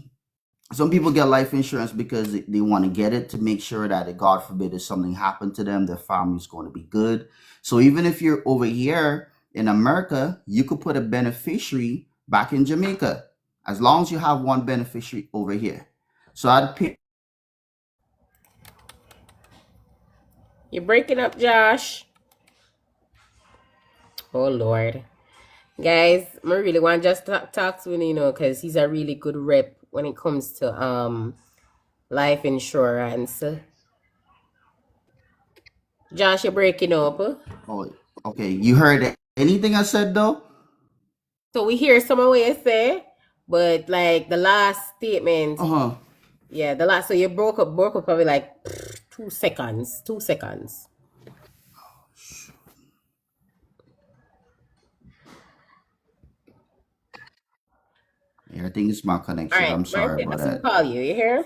Speaker 4: Some people get life insurance because they want to get it to make sure that, God forbid, if something happened to them, their family's going to be good. So even if you're over here in America, you could put a beneficiary back in Jamaica, as long as you have one beneficiary over here. So I'd pick.
Speaker 1: You're breaking up, Josh. Oh Lord. Guys, I really want to just talk to him, because he's a really good rep when it comes to life insurance. Josh, you're breaking up.
Speaker 4: Oh, okay. You heard anything I said though?
Speaker 1: So we hear some of what you say, but like the last statement,
Speaker 4: Uh huh.
Speaker 1: yeah, the last, so you broke up probably like 2 seconds. 2 seconds.
Speaker 4: Yeah, I think it's my
Speaker 1: All
Speaker 4: connection.
Speaker 1: right,
Speaker 4: I'm sorry
Speaker 1: Martin, I
Speaker 4: about
Speaker 1: see
Speaker 4: that.
Speaker 1: call you. You hear?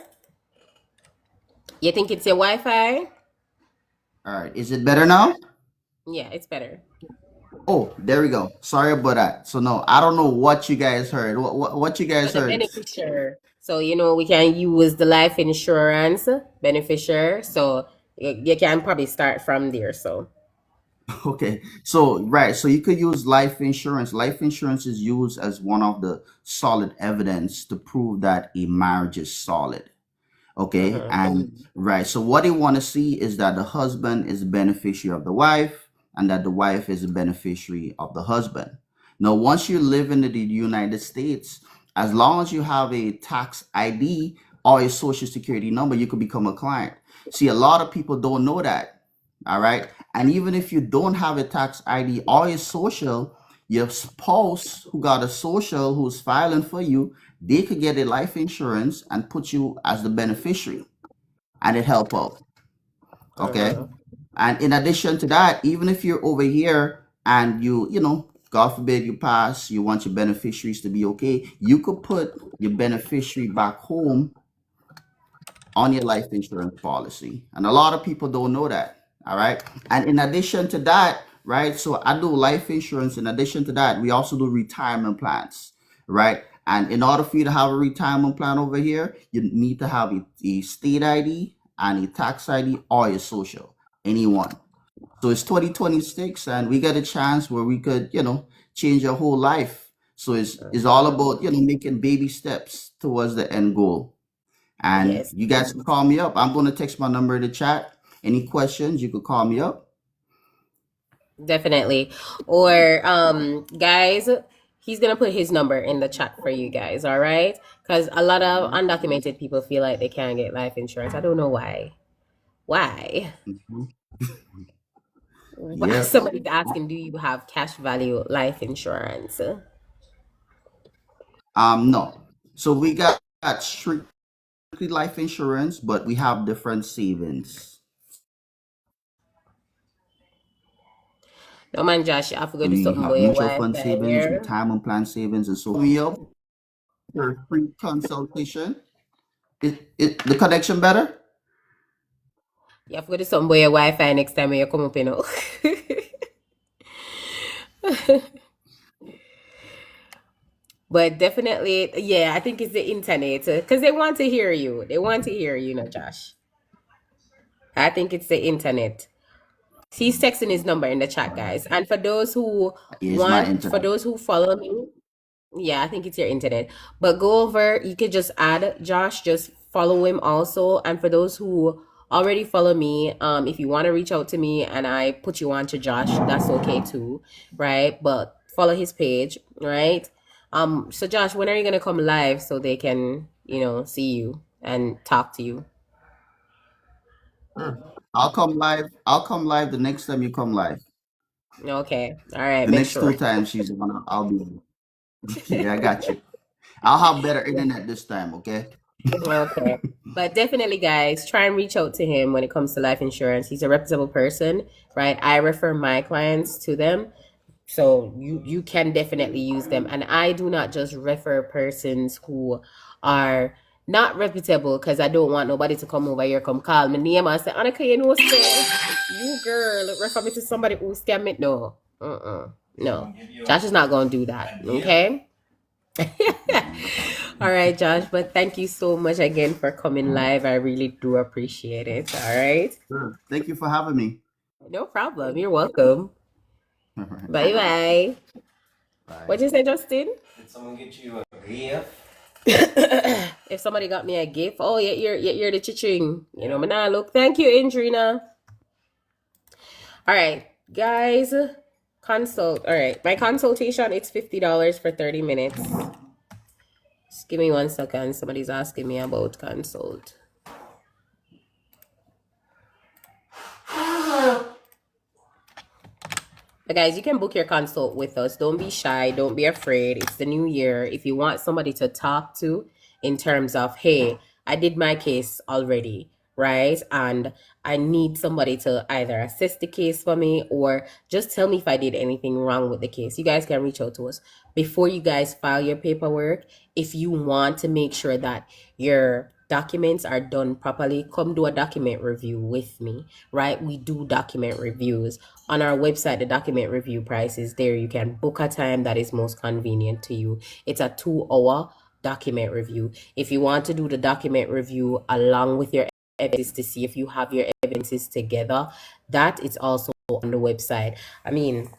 Speaker 1: You think it's your Wi-Fi?
Speaker 4: All right. Is it better now?
Speaker 1: Yeah, it's better.
Speaker 4: Oh, there we go. Sorry about that. So no, I don't know what you guys heard. What you
Speaker 1: So
Speaker 4: guys
Speaker 1: the
Speaker 4: heard?
Speaker 1: beneficiary. So we can use the life insurance beneficiary. So you can probably start from there. So
Speaker 4: Okay. So right. So you could use life insurance. Life insurance is used as one of the solid evidence to prove that a marriage is solid. Okay.
Speaker 1: uh
Speaker 4: And right. So what they want to see is that the husband is the beneficiary of the wife and that the wife is a beneficiary of the husband. Now, once you live in the United States, as long as you have a tax ID or a social security number, you could become a client. See, a lot of people don't know that. All right. And even if you don't have a tax ID or a social, your spouse who got a social who's filing for you, they could get a life insurance and put you as the beneficiary and it help out. Okay.
Speaker 1: uh
Speaker 4: And in addition to that, even if you're over here and God forbid you pass, you want your beneficiaries to be okay, you could put your beneficiary back home on your life insurance policy. And a lot of people don't know that. All right. And in addition to that, right? So I do life insurance. In addition to that, we also do retirement plans, right? And in order for you to have a retirement plan over here, you need to have a state ID and a tax ID or a social, anyone. So it's 2026 and we get a chance where we could, change your whole life. So it's all about, making baby steps towards the end goal. And
Speaker 1: yes,
Speaker 4: you guys can call me up. I'm going to text my number in the chat. Any questions, you could call me up.
Speaker 1: definitely. Or guys, he's gonna put his number in the chat for you guys. All right, because a lot of undocumented people feel like they can't get life insurance. I don't know why. Why?
Speaker 4: Mhm.
Speaker 1: Why?
Speaker 4: Yeah.
Speaker 1: Somebody's asking, do you have cash value life insurance?
Speaker 4: No. So we got strictly life insurance, but we have different savings.
Speaker 1: No man, Josh, you have to go
Speaker 4: So
Speaker 1: do
Speaker 4: we
Speaker 1: something
Speaker 4: have
Speaker 1: with your
Speaker 4: mutual fund
Speaker 1: Wi-Fi
Speaker 4: savings,
Speaker 1: here.
Speaker 4: retirement plan savings, and so me up for a free consultation. Is the connection better?
Speaker 1: You have to go to some boy Wi-Fi next time when you come up, you know. But definitely, yeah, I think it's the internet because they want to hear you. They want to hear you, know, Josh. I think it's the internet. He's texting his number in the chat, guys. And
Speaker 4: Here's my
Speaker 1: for
Speaker 4: internet.
Speaker 1: those who follow me, yeah, I think it's your internet. But go over, you could just add Josh, just follow him also. And for those who already follow me, if you want to reach out to me and I put you on to Josh, that's okay too, right? But follow his page, right? So Josh, when are you gonna come live so they can, see you and talk to you?
Speaker 4: Sure. I'll come live. I'll come live the next time you come live.
Speaker 1: Okay. All right,
Speaker 4: The
Speaker 1: make
Speaker 4: next two
Speaker 1: sure.
Speaker 4: times she's on, I'll be. Okay, I got you. I'll have better internet this time. Okay.
Speaker 1: Okay. But definitely, guys, try and reach out to him when it comes to life insurance. He's a reputable person, right? I refer my clients to them. So you can definitely use them. And I do not just refer persons who are not reputable because I don't want nobody to come over here, come call my name and say, Annika, say, you girl, refer me to somebody who scam me. No. No. Josh is not going to do that. Okay? All right, Josh, but thank you so much again for coming live. I really do appreciate it. All right.
Speaker 4: Sure. Thank you for having me.
Speaker 1: No problem. You're welcome.
Speaker 4: All right.
Speaker 1: Bye bye.
Speaker 4: Bye.
Speaker 1: What'd you say, Justin?
Speaker 2: Did someone get you a gift?
Speaker 1: If somebody got me a gift, oh yeah, you're the chiching. You know, man. Look, thank you, Andrina. All right, guys, consult. All right, my consultation, it's $50 for 30 minutes. Just give me 1 second. Somebody's asking me about consult. But guys, you can book your consult with us. Don't be shy. Don't be afraid. It's the new year. If you want somebody to talk to in terms of, hey, I did my case already, right? And I need somebody to either assess the case for me or just tell me if I did anything wrong with the case. You guys can reach out to us. Before you guys file your paperwork, if you want to make sure that your documents are done properly, come do a document review with me, right? We do document reviews. On our website, the document review price is there. You can book a time that is most convenient to you. It's a 2-hour document review. If you want to do the document review along with your evidence to see if you have your evidences together, that is also on the website. I mean,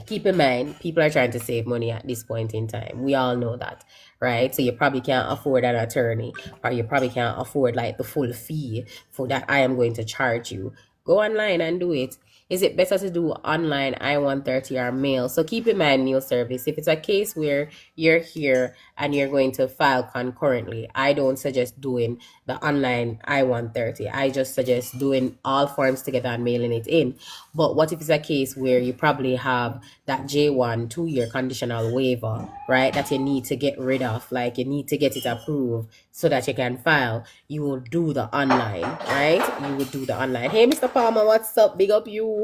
Speaker 1: keep in mind, people are trying to save money at this point in time. We all know that, right? So you probably can't afford an attorney, or you probably can't afford like the full fee for that I am going to charge you. Go online and do it. Is it better to do online I-130 or mail? So keep in mind, mail service. If it's a case where you're here and you're going to file concurrently, I don't suggest doing the online I-130. I just suggest doing all forms together and mailing it in. But what if it's a case where you probably have that J1 2-year conditional waiver, right? That you need to get rid of, like you need to get it approved so that you can file. You will do the online, right? You will do the online. Hey, Mr. Palmer, what's up? Big up you.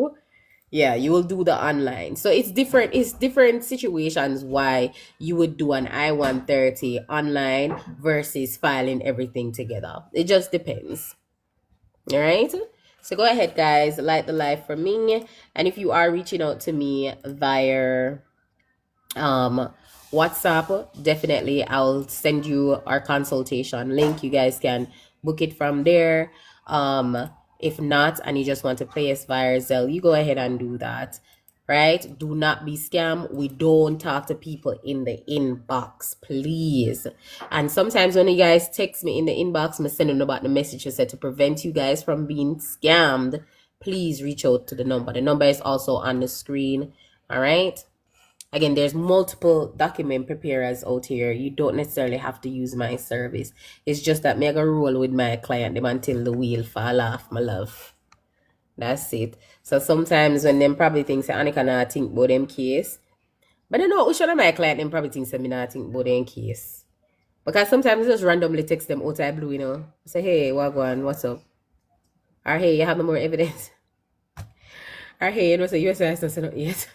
Speaker 1: Yeah, you will do the online. So it's different situations why you would do an I-130 online versus filing everything together. It just depends. All right. So go ahead, guys, light the life for me. And if you are reaching out to me via WhatsApp, definitely I'll send you our consultation link. You guys can book it from there. If not, and you just want to pay us via Zelle, you go ahead and do that. Right? Do not be scammed. We don't talk to people in the inbox, please. And sometimes when you guys text me in the inbox, I'm sending about the message I said to prevent you guys from being scammed. Please reach out to the number. The number is also on the screen. All right. Again, there's multiple document preparers out here. You don't necessarily have to use my service. It's just that me I go roll with my client them until the wheel fall off, my love. That's it. So sometimes when them probably think say Annika not think about them case. But I know which one of my client them probably think say me not think about them case. Because sometimes I just randomly text them out of blue, you know. Say, hey, Wagwan, what's up? Or hey, you have no more evidence. Or hey, you know, say you say not yet.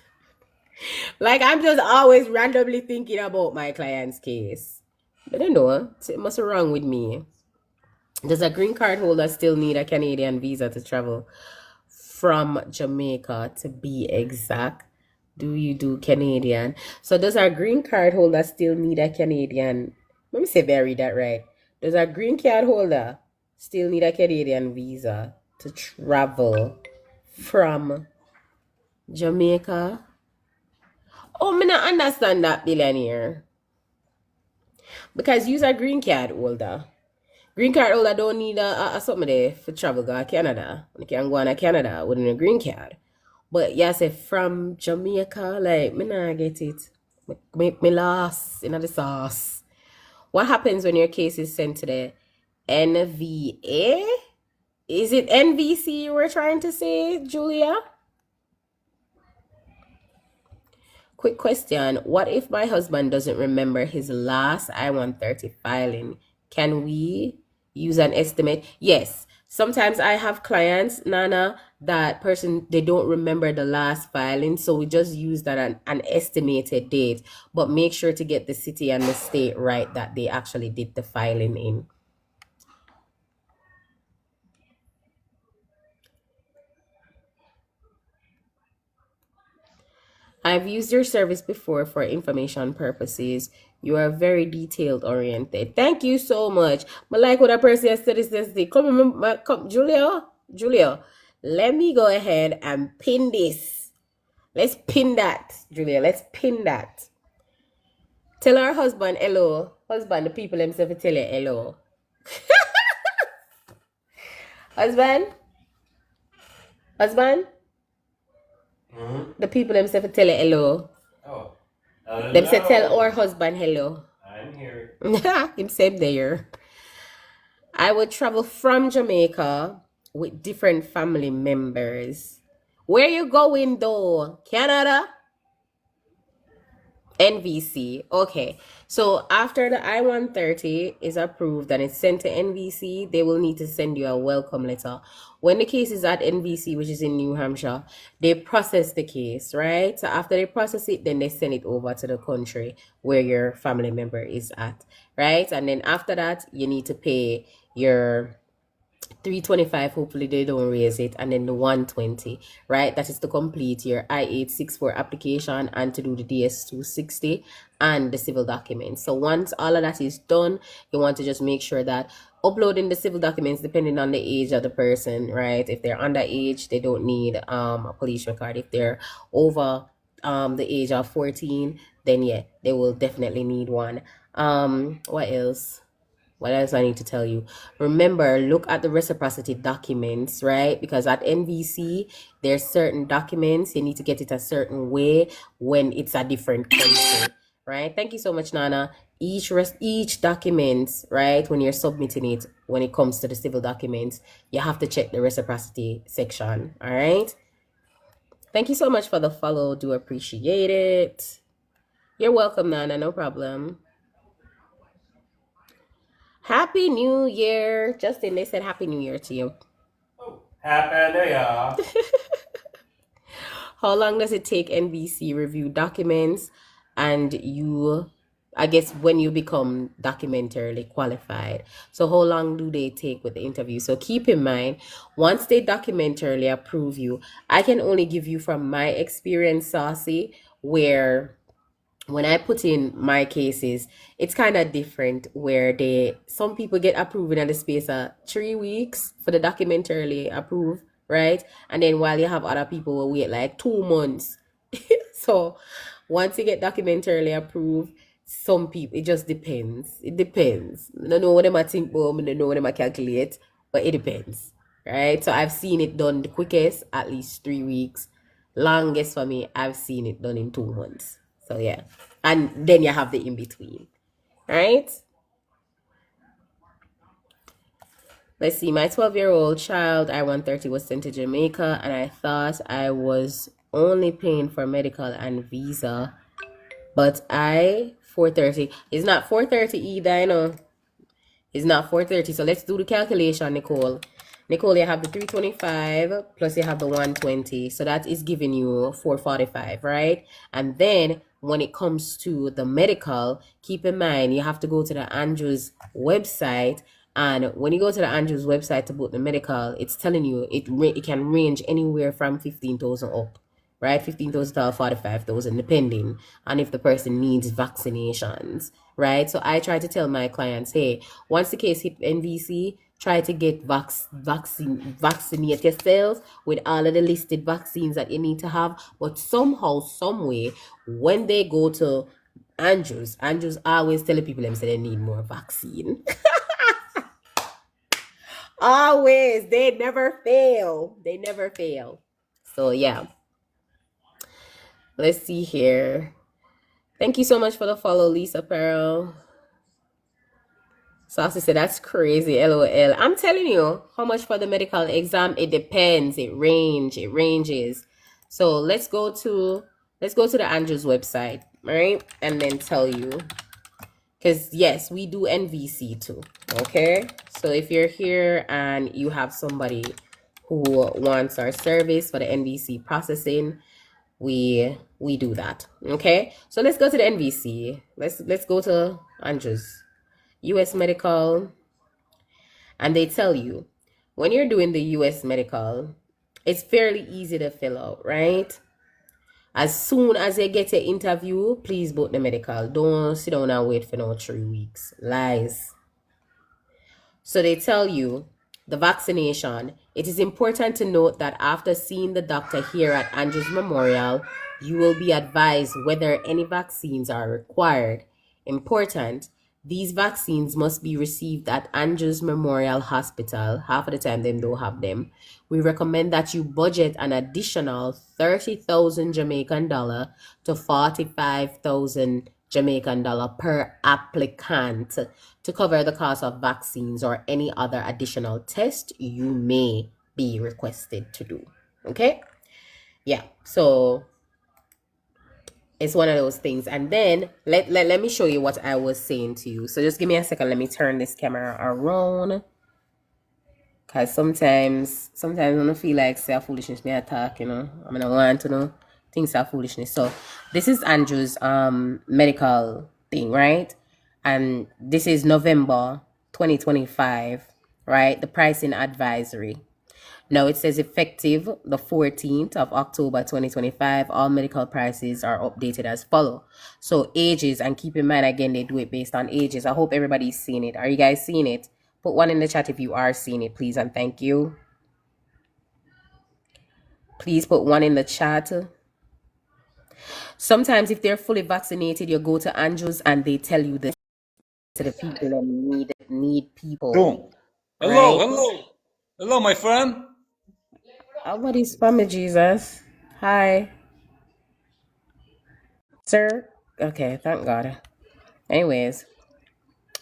Speaker 1: Like I'm just always randomly thinking about my client's case. But I know it must be wrong with me. Does a green card holder still need a Canadian visa to travel from Jamaica, to be exact? Do you do Canadian? So does our green card holder still need a Canadian? Let me say if I read that right. Does our green card holder still need a Canadian visa to travel from Jamaica? Oh, me not understand that, billionaire. Because you're a green card holder. Green card holder don't need a something there for travel go to Canada. You can go to Canada with a green card. But yeah, say from Jamaica, like me not get it. Me lost in the sauce. What happens when your case is sent to the NVA? Is it NVC you were trying to say, Julia? Quick question. What if my husband doesn't remember his last I-130 filing? Can we use an estimate? Yes. Sometimes I have clients, Nana, that person, they don't remember the last filing. So we just use that an estimated date. But make sure to get the city and the state right that they actually did the filing in. I've used your service before for information purposes. You are very detailed oriented. Thank you so much. But like what a person said is this, come, Julia, let me go ahead and pin this. Let's pin that, Julia. Let's pin that. Tell our husband hello. Husband, the people themselves tell you hello. Husband? The people themselves tell you hello.
Speaker 2: Oh.
Speaker 1: Them say tell our husband hello.
Speaker 2: I'm here.
Speaker 1: Him said there. I would travel from Jamaica with different family members. Where you going though? Canada? NVC. Okay. So after the I-130 is approved and it's sent to NVC, they will need to send you a welcome letter. When the case is at NVC, which is in New Hampshire, they process the case, right? So after they process it, then they send it over to the country where your family member is at, right? And then after that, you need to pay your $325. Hopefully they don't raise it, and then the $120, right? That is to complete your I-864 application and to do the DS-260 and the civil documents. So once all of that is done, you want to just make sure that uploading the civil documents, depending on the age of the person, right? If they're underage, they don't need a police record. If they're over the age of 14, then yeah, they will definitely need one. What else? What else I need to tell you? Remember, look at the reciprocity documents, right? Because at NVC, there's certain documents, you need to get it a certain way when it's a different country, right? Thank you so much, Nana. Each document, right, when you're submitting it, when it comes to the civil documents, you have to check the reciprocity section, all right? Thank you so much for the follow. Do appreciate it. You're welcome, Nana. No problem. Happy New Year. Justin, they said Happy New Year to you.
Speaker 2: Oh, Happy New Year.
Speaker 1: How long does it take NVC review documents and you, I guess, when you become documentarily qualified? So how long do they take with the interview? So keep in mind, once they documentarily approve you, I can only give you from my experience, Saucy, where when I put in my cases, it's kind of different where some people get approved in the space of 3 weeks for the documentarily approved, right? And then while you have other people who wait like 2 months. So once you get documentarily approved, some people, it just depends. It depends. I don't know what I think about, I don't know what I calculate, but it depends, right? So I've seen it done the quickest, at least 3 weeks. Longest for me, I've seen it done in 2 months. So yeah, and then you have the in-between, right? Let's see, my 12-year-old child, I-130, was sent to Jamaica, and I thought I was only paying for medical and visa, but I-430, it's not 430 either, you know. It's not 430, so let's do the calculation, Nicole. Nicole, you have the 325 plus you have the 120, so that is giving you 445, right? And then when it comes to the medical, keep in mind you have to go to the Andrews website And when you go to the Andrews website to book the medical, it's telling you it can range anywhere from 15,000 up, right? 15,000 to 45,000, depending on if the person needs vaccinations, right? So I try to tell my clients, hey, once the case hit NVC, try to get vaccinate yourselves with all of the listed vaccines that you need to have. But somehow, some way, when they go to Andrews always telling people them say they need more vaccine. Always. They never fail. They never fail. So yeah. Let's see here. Thank you so much for the follow, Lisa Pearl. Saucy said that's crazy. LOL. I'm telling you, how much for the medical exam? It depends. It ranges. So let's go to the Andrews website, right? And then tell you. Because yes, we do NVC too. Okay. So if you're here and you have somebody who wants our service for the NVC processing, we do that. Okay. So let's go to the NVC. Let's go to Andrews US Medical, and they tell you when you're doing the US Medical, it's fairly easy to fill out, right? As soon as you get your interview, please book the medical. Don't sit down and wait for no 3 weeks. Lies. So they tell you the vaccination. It is important to note that after seeing the doctor here at Andrews Memorial, you will be advised whether any vaccines are required. Important. These vaccines must be received at Andrews Memorial Hospital. Half of the time, they don't have them. We recommend that you budget an additional 30,000 Jamaican dollar to 45,000 Jamaican dollar per applicant to cover the cost of vaccines or any other additional test you may be requested to do. Okay? Yeah. So it's one of those things. And then let me show you what I was saying to you. So just give me a second. Let me turn this camera around. Because sometimes when I feel like say foolishness me attack, you know. I mean I want to know things are foolishness. So this is Andrew's medical thing, right? And this is November 2025, right? The pricing advisory. Now it says effective the 14th of October 2025, all medical prices are updated as follow. So ages, and keep in mind again, they do it based on ages. I hope everybody's seeing it. Are you guys seeing it? Put one in the chat if you are seeing it, please, and thank you. Please put one in the chat. Sometimes if they're fully vaccinated, you go to Andrews and they tell you this to the people that need people.
Speaker 5: Boom. Hello, hello, my friend.
Speaker 1: What is Spammy Jesus? Hi. Sir? Okay, thank God. Anyways.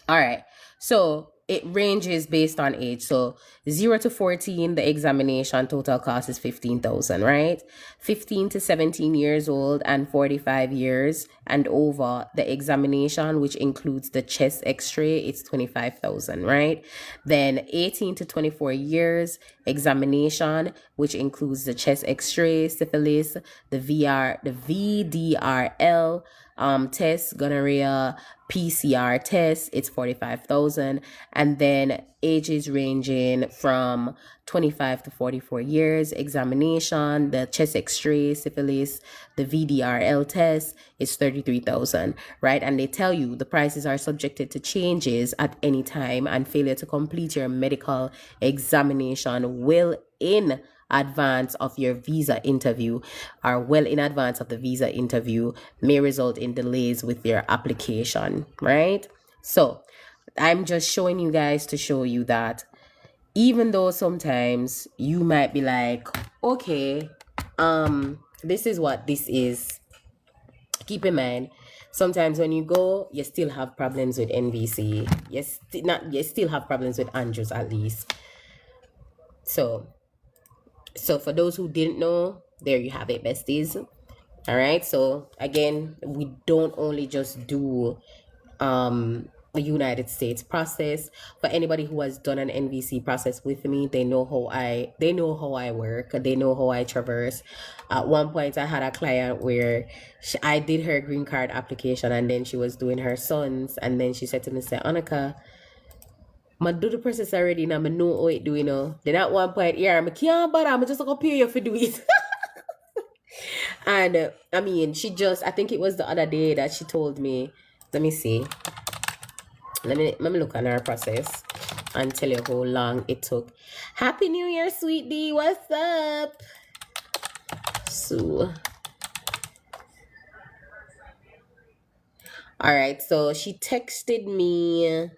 Speaker 1: All right. So it ranges based on age. So 0 to 14, the examination total cost is 15,000, right? 15 to 17 years old and 45 years and over, the examination, which includes the chest x-ray, it's 25,000, right? Then 18 to 24 years, examination, which includes the chest x-ray, syphilis, the VDRL, test, gonorrhea, PCR test, it's 45,000, and then ages ranging from 25 to 44 years, examination, the chest x-ray, syphilis, the VDRL test is 33,000, right? And they tell you the prices are subjected to changes at any time, and failure to complete your medical examination will in advance of your visa interview or well in advance of the visa interview may result in delays with your application, right? So I'm just showing you guys to show you that even though sometimes you might be like, okay, this is what this is, keep in mind sometimes when you go, you still have problems with NVC. You still have problems with Andrews at least. So for those who didn't know, there you have it, besties. All right. So again, we don't only just do the United States process. For anybody who has done an NVC process with me, they know how I work. They know how I traverse. At one point, I had a client where I did her green card application, and then she was doing her son's, and then she said to me, "Say, Annika, I do the process already and I know how it do, you know. Then at one point, yeah, I can't bother, I'm just gonna pay you for do it. And I mean, I think it was the other day that she told me, let me see. Let me look on our process and tell you how long it took. Happy New Year, sweet D. What's up? So, all right. So she texted me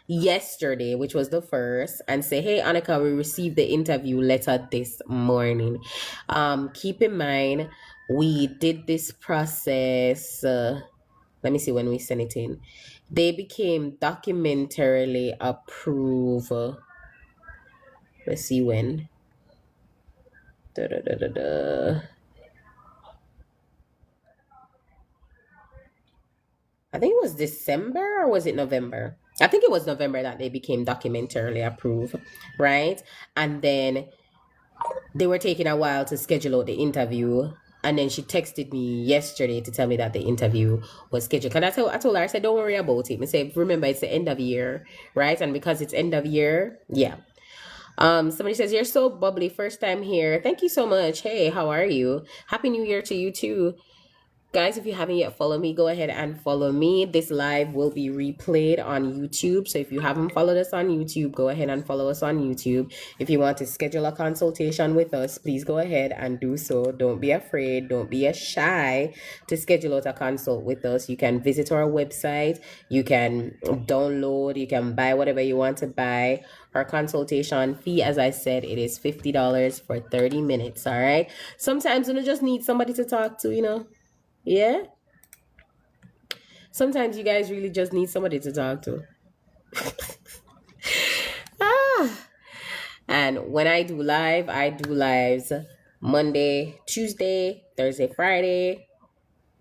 Speaker 1: yesterday, which was the first, and say, "Hey, Annika, we received the interview letter this morning. Keep in mind, we did this process. Let me see when we sent it in. They became documentarily approved. Let's see when. Da, da, da, da, da. I think it was December, or was it November? I think it was November that they became documentarily approved, right? And then they were taking a while to schedule out the interview. And then she texted me yesterday to tell me that the interview was scheduled. And I told her, I said, don't worry about it. I said, remember, it's the end of year, right? And because it's end of year, yeah. Somebody says, you're so bubbly, first time here. Thank you so much. Hey, how are you? Happy New Year to you too. Guys, if you haven't yet followed me, go ahead and follow me. This live will be replayed on YouTube. So if you haven't followed us on YouTube, go ahead and follow us on YouTube. If you want to schedule a consultation with us, please go ahead and do so. Don't be afraid. Don't be shy to schedule out a consult with us. You can visit our website. You can download. You can buy whatever you want to buy. Our consultation fee, as I said, it is $50 for 30 minutes. All right. Sometimes you just need somebody to talk to, you know. Yeah. Sometimes you guys really just need somebody to talk to. And when I do lives Monday, Tuesday, Thursday, Friday.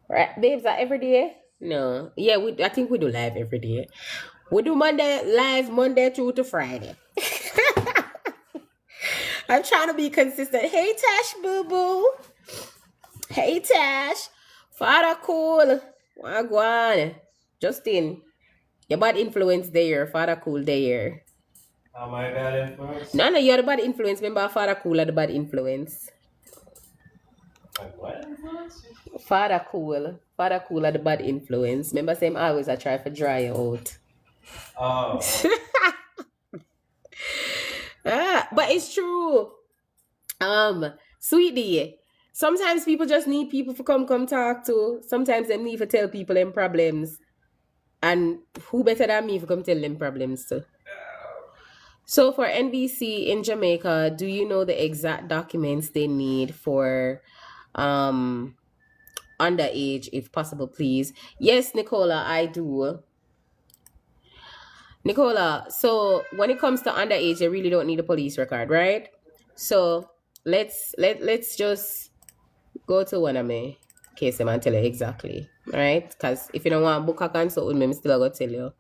Speaker 1: Right, babes, are every day? No. Yeah, I think we do live every day. We do live Monday through to Friday. I'm trying to be consistent. Hey, Tash Boo Boo. Hey, Tash. Father Cool. Wagwan. Justin. Your bad influence there. Father Cool there.
Speaker 2: How my bad influence?
Speaker 1: No, you're the bad influence. Remember, Father Cool are the bad influence.
Speaker 2: What influence?
Speaker 1: Father Cool are the bad influence. Remember, same always I try to dry you out.
Speaker 2: Oh.
Speaker 1: But it's true. Sweetie. Sometimes people just need people to come talk to. Sometimes they need to tell people them problems. And who better than me to come tell them problems to? So for NBC in Jamaica, do you know the exact documents they need for underage, if possible, please? Yes, Nicola, I do. Nicola, so when it comes to underage, they really don't need a police record, right? So let's just go to one of my case and tell you exactly, right? Because if you don't want to book a consult with me, I'm still going to tell you.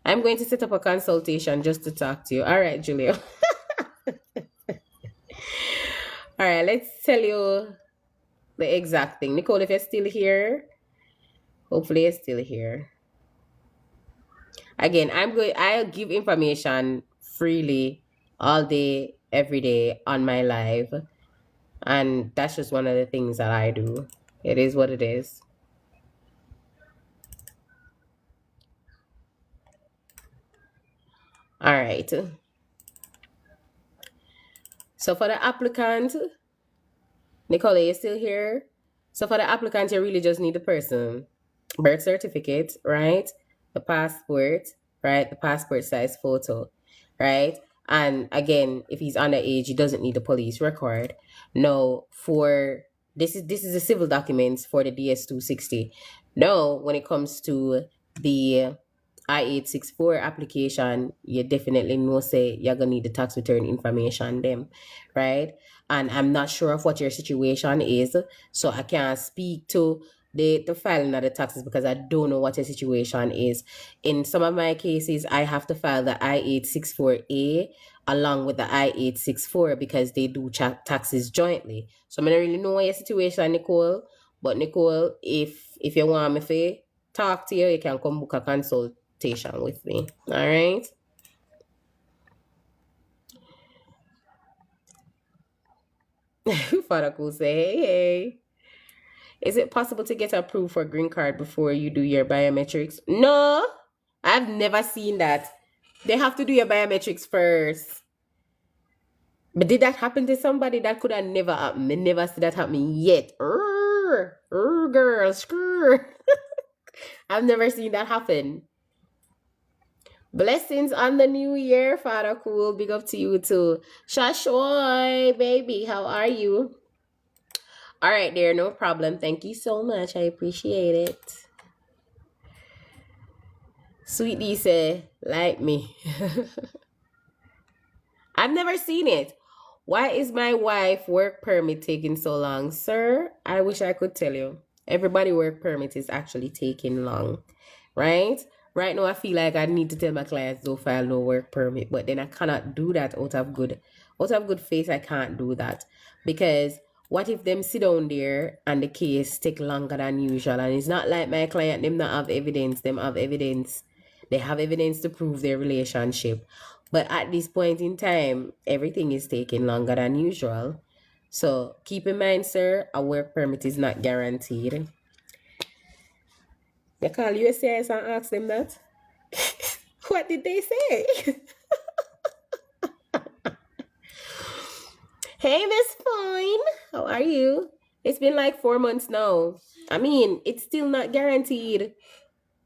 Speaker 1: I'm going to set up a consultation just to talk to you. All right, Julia. All right, let's tell you the exact thing. Nicole, if you're still here, hopefully you're still here. Again, I'll give information freely all day, every day on my live. And that's just one of the things that I do. It is what it is. All right. So for the applicant, Nicole, are you still here? So for the applicant, you really just need the person. Birth certificate, right? The passport, right? The passport size photo, right? And again, if he's underage, he doesn't need a police record. No, for this is a civil documents for the DS-260. No, when it comes to the I-864 application, you definitely know say you're gonna need the tax return information them, right? And I'm not sure of what your situation is, so I can't speak to the filing of the taxes because I don't know what your situation is. In some of my cases, I have to file the I-864A along with the I-864 because they do taxes jointly. So I don't really know what your situation, Nicole. But Nicole, if you want me to talk to you, you can come book a consultation with me. All right? Father cool say, hey. Is it possible to get approved for green card before you do your biometrics? No, I've never seen that. They have to do your biometrics first. But did that happen to somebody? That could have never happened. I never see that happening yet. Girl, screw. I've never seen that happen. Blessings on the new year, Father Cool. Big up to you too. Shashoy, baby, how are you? All right, there, no problem. Thank you so much. I appreciate it. Sweet D said, like me. I've never seen it. Why is my wife work permit taking so long? Sir, I wish I could tell you. Everybody work permit is actually taking long, right? Right now, I feel like I need to tell my clients don't file no work permit, but then I cannot do that out of good faith. I can't do that because what if them sit down there and the case take longer than usual? And it's not like my client them not have evidence. Them have evidence. They have evidence to prove their relationship. But at this point in time, everything is taking longer than usual. So keep in mind, sir, a work permit is not guaranteed. You call USCIS and ask them that? What did they say? Hey, Miss Fine. How are you? It's been like 4 months now. I mean, it's still not guaranteed.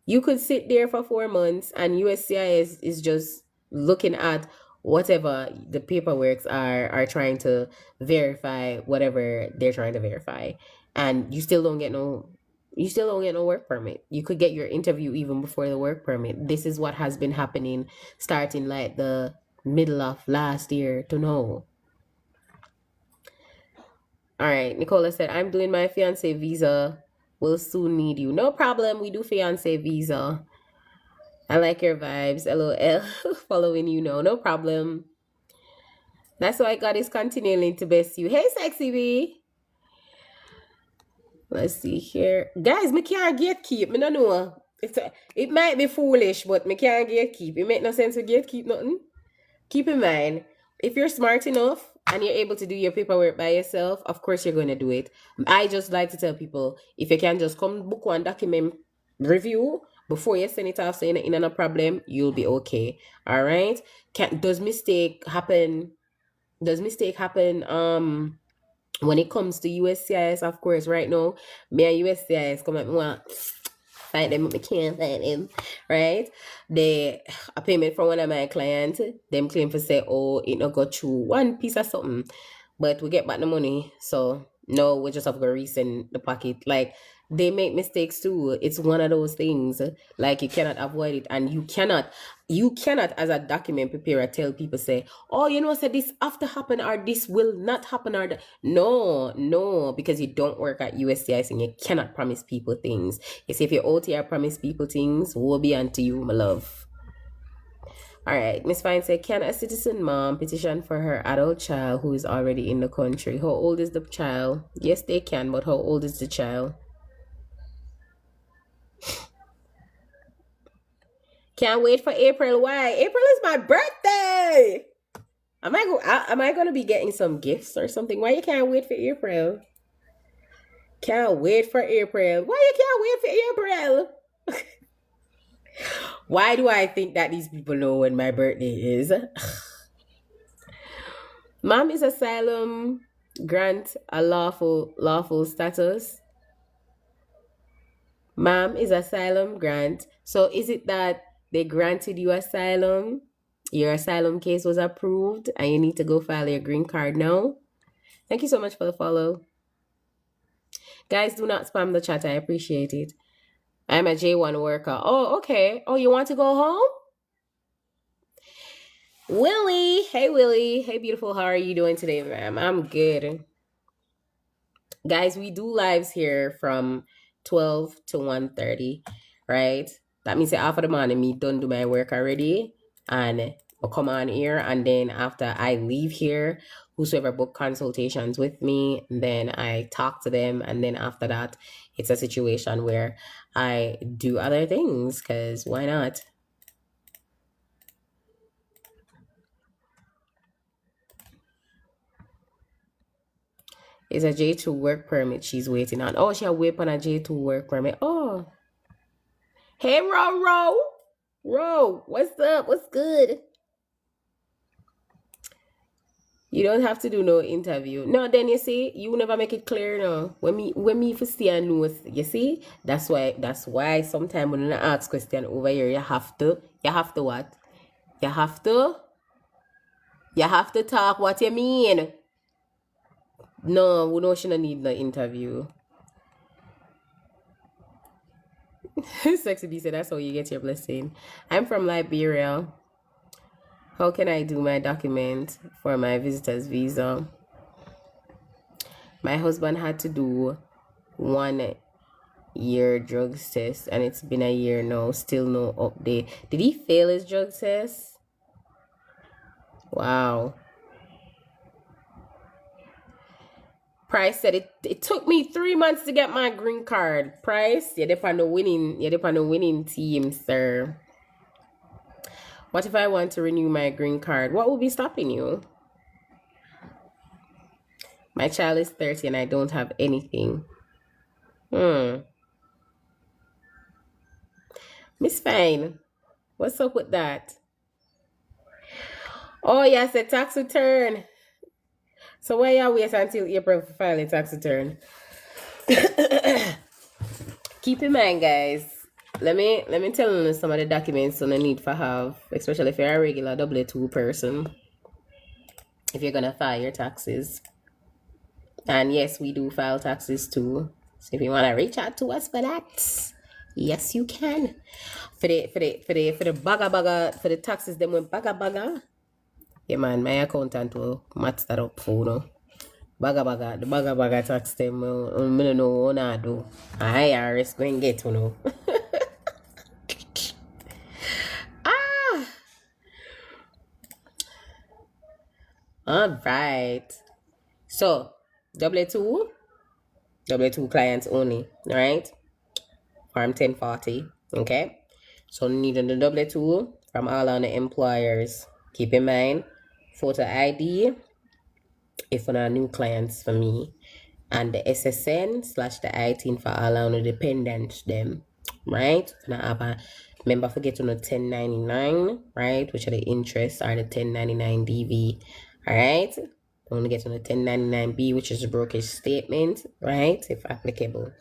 Speaker 1: You could sit there for 4 months and USCIS is just looking at whatever the paperwork are trying to verify, whatever they're trying to verify. And you still don't get no work permit. You could get your interview even before the work permit. This is what has been happening starting like the middle of last year to now. All right, Nicola said, I'm doing my fiance visa. We'll soon need you. No problem. We do fiance visa. I like your vibes. LOL. Following you now. No problem. That's why God is continuing to bless you. Hey, sexy B. Let's see here. Guys, me can't gatekeep. Me don't know. It might be foolish, but me can't gatekeep. It make no sense to gatekeep nothing. Keep in mind, if you're smart enough and you're able to do your paperwork by yourself, of course you're going to do it. I just like to tell people, if you can just come book one document review before you send it off so you're not in a problem, you'll be okay. All right? Does mistake happen when it comes to USCIS? Of course, right now, me and USCIS come at me want find them, but can't find them, right? A payment from one of my clients, them claim for say, oh, it not got through one piece of something, but we get back the money. So no, we just have to resend the pocket. Like, they make mistakes too. It's one of those things. Like, you cannot avoid it, and you cannot as a document preparer tell people say, oh, say this have to happen or this will not happen or no, because you don't work at USCIS and you cannot promise people things. You see, if your OTR promise people things, woe be unto you, my love. All right, Miss Fine said, can a citizen mom petition for her adult child who is already in the country? How old is the child? Yes, they can, but how old is the child? Can't wait for April. Why? April is my birthday. Am I gonna be getting some gifts or something? Why you can't wait for April? Can't wait for April. Why you can't wait for April? Why do I think that these people know when my birthday is? Mom, is asylum grant a lawful status? Mom, is asylum grant. So is it that they granted you asylum, your asylum case was approved, and you need to go file your green card now? Thank you so much for the follow. Guys, do not spam the chat. I appreciate it. I'm a J1 worker. Oh, okay. Oh, you want to go home? Willie. Hey, Willie. Hey, beautiful. How are you doing today, ma'am? I'm good. Guys, we do lives here from 12 to 1:30, right? That means that after the morning, me done do my work already, and I'll come on here, and then after I leave here, whosoever book consultations with me, then I talk to them, and then after that, it's a situation where I do other things, because why not? It's a J2 work permit she's waiting on. Oh, she'll wait on a J2 work permit. Oh. Hey, Ro. Ro, what's up? What's good? You don't have to do no interview. No, then you see, you never make it clear no. When me for stay and know, you see? That's why sometimes when I ask question over here, you have to what? You have to talk what you mean. No, we know she don't need no interview. Sexy B said that's how you get your blessing. I'm from Liberia. How can I do my document for my visitor's visa? My husband had to do 1 year drugs test and it's been a year now, still no update. Did he fail his drug test? Wow. Price said it took me 3 months to get my green card. Price, you're on the winning team, sir. What if I want to renew my green card? What will be stopping you? My child is 30 and I don't have anything. Miss Fine, what's up with that? Oh, yes, a tax return. So why you wait until April to file a tax return? Keep in mind, guys. Let me tell you some of the documents you need for have, especially if you're a regular W2 person. If you're gonna file your taxes. And yes, we do file taxes too. So if you wanna reach out to us for that, yes you can. For the taxes, them went baga. Yeah man, my accountant will match that up for you. The baga tax them, I don't know what I do. IRS going get to know. All right. So, W2 clients only, right? Form 1040, okay? So, needing the W2 from all on the employers. Keep in mind, photo ID, if on our new clients for me, and the SSN/the ITIN for all on the dependents, them, right? Now, have a remember, forget to know 1099, right? Which are the interest are the 1099 DV. All right, I want to get on the 1099B, which is a brokerage statement, right? If applicable.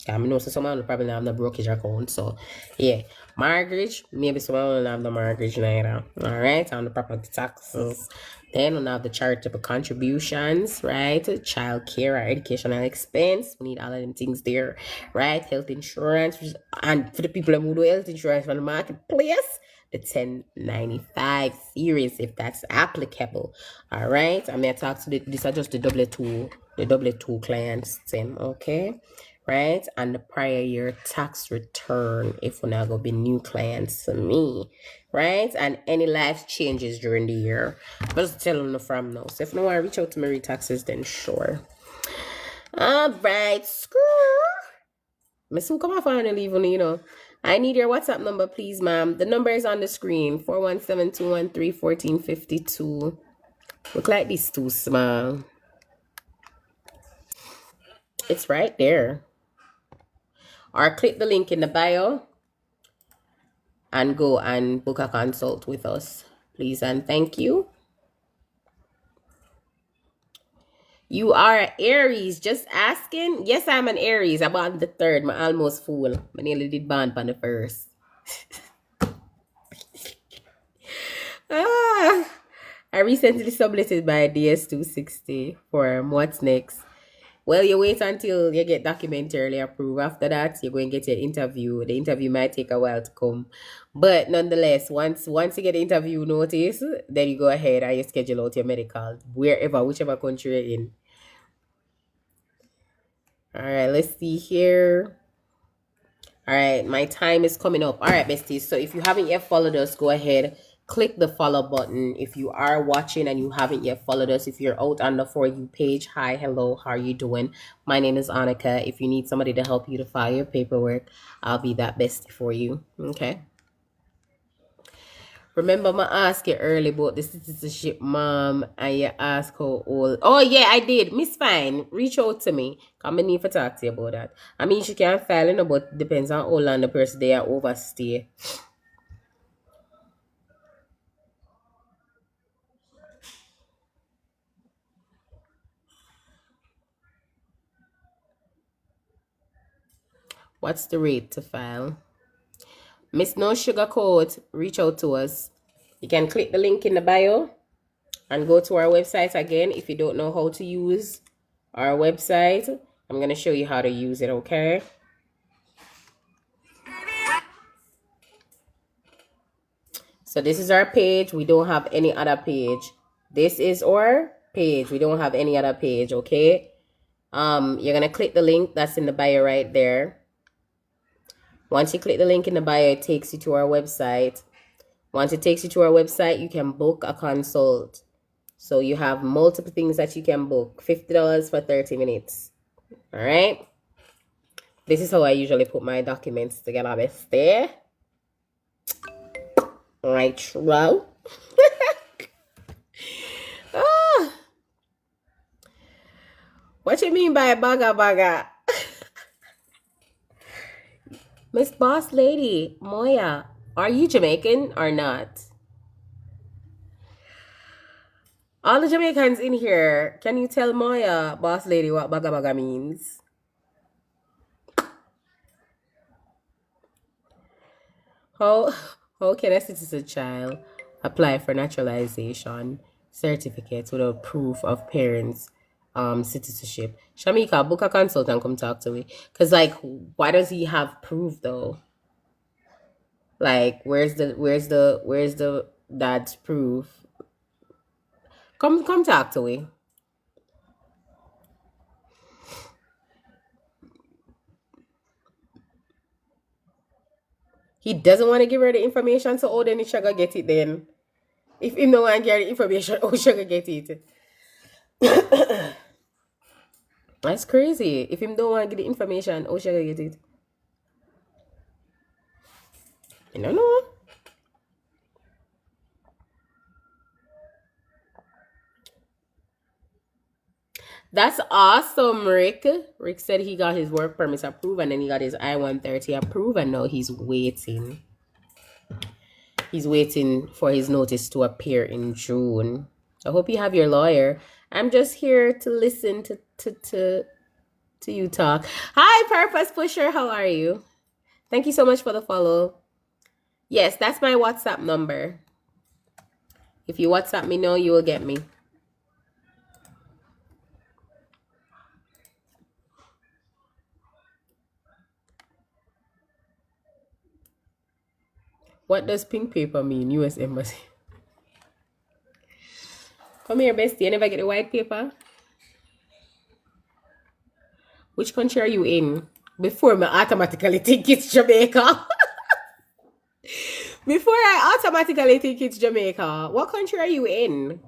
Speaker 1: I know so someone will probably have the brokerage account. So, yeah, mortgage, maybe someone will have the mortgage neither. All right, on the property taxes. Then we'll have the charitable contributions, right? Child care or educational expense. We need all of them things there, right? Health insurance. And for the people who do health insurance from the marketplace, the 1095 series, if that's applicable. All right, I'm gonna talk to these are just the W2 clients, Tim. Okay, right, and the prior year tax return if we're not gonna be new clients to me, right, and any life changes during the year. Just tell them from now. So if no one reach out to me taxes, then sure. All right, screw. Miss who come off on and leave on, you know. I need your WhatsApp number, please, ma'am. The number is on the screen. 417-213-1452. Look like this too small. It's right there. Or click the link in the bio and go and book a consult with us, please and thank you. You are an Aries, just asking? Yes, I'm an Aries. I'm on the 3rd. I'm almost full. I nearly did band on the 1st. I recently submitted my DS260 form. What's next? Well, you wait until you get documentarily approved. After that, you're going to get your interview. The interview might take a while to come. But nonetheless, once you get the interview notice, then you go ahead and you schedule out your medical, whichever country you're in. All right, let's see here. All right, my time is coming up. All right, besties. So if you haven't yet followed us, go ahead, click the follow button. If you are watching and you haven't yet followed us, if you're out on the For You page, hi, hello, how are you doing? My name is Annika. If you need somebody to help you to file your paperwork, I'll be that bestie for you. Okay. Remember, I asked you early about the citizenship, mom, and you asked how old. Oh, yeah, I did. Miss Fine, reach out to me. I'm going to need to talk to you about that. I mean, she can file, but depends on how long the person they are overstay. What's the rate to file? Miss No Sugar Coat, reach out to us. You can click the link in the bio and go to our website again. If you don't know how to use our website, I'm going to show you how to use it, okay? So this is our page. We don't have any other page. This is our page. We don't have any other page, okay? You're going to click the link that's in the bio right there. Once you click the link in the bio, it takes you to our website. Once it takes you to our website, you can book a consult. So you have multiple things that you can book. $50 for 30 minutes. All right? This is how I usually put my documents together. This there. Right, row. Ah. What you mean by baga baga? Miss Boss Lady, Moya, are you Jamaican or not? All the Jamaicans in here, can you tell Moya, Boss Lady, what baga baga means? How can a citizen child apply for naturalization certificates without proof of parents' citizenship? Shamika, book a consultant, come talk to me. Cause like, why does he have proof though? Like, where's the dad's proof? Come talk to me. He doesn't want to give her the information, so then he should get it then. If him no want to get the information, should get it. That's crazy. If him don't want to get the information, should get it. I don't know. That's awesome, Rick. Rick said he got his work permits approved and then he got his I-130 approved and now he's waiting. He's waiting for his notice to appear in June. I hope you have your lawyer. I'm just here to listen to you talk. Hi, Purpose Pusher. How are you? Thank you so much for the follow. Yes, that's my WhatsApp number. If you WhatsApp me now, you will get me. What does pink paper mean? U.S. Embassy. Come here, bestie. You never get the white paper? Which country are you in? Before I automatically think it's Jamaica. Before I automatically think it's Jamaica. What country are you in?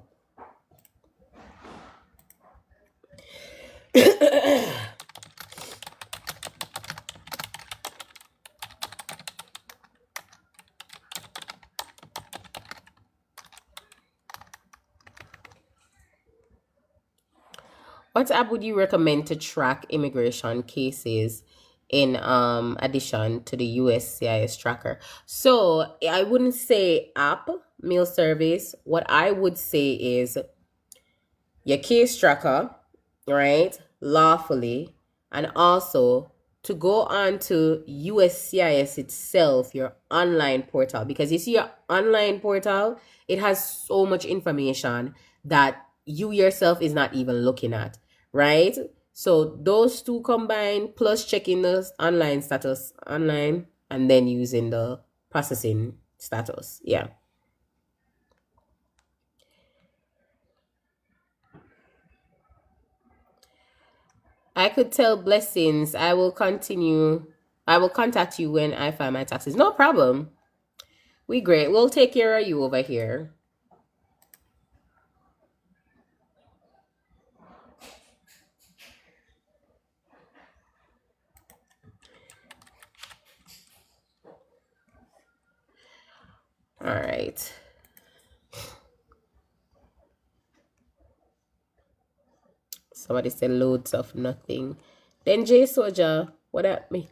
Speaker 1: What app would you recommend to track immigration cases in addition to the USCIS tracker? So I wouldn't say app, mail service. What I would say is your case tracker, right? Lawfully, and also to go on to USCIS itself, your online portal, because you see your online portal, it has so much information that you yourself is not even looking at, right? So those two combined plus checking the online status online and then using the processing status. Yeah. I could tell Blessings I will contact you when I file my taxes. No problem. We great. We'll take care of you over here. All right. Somebody said loads of nothing. Then J Soldier, what that mean?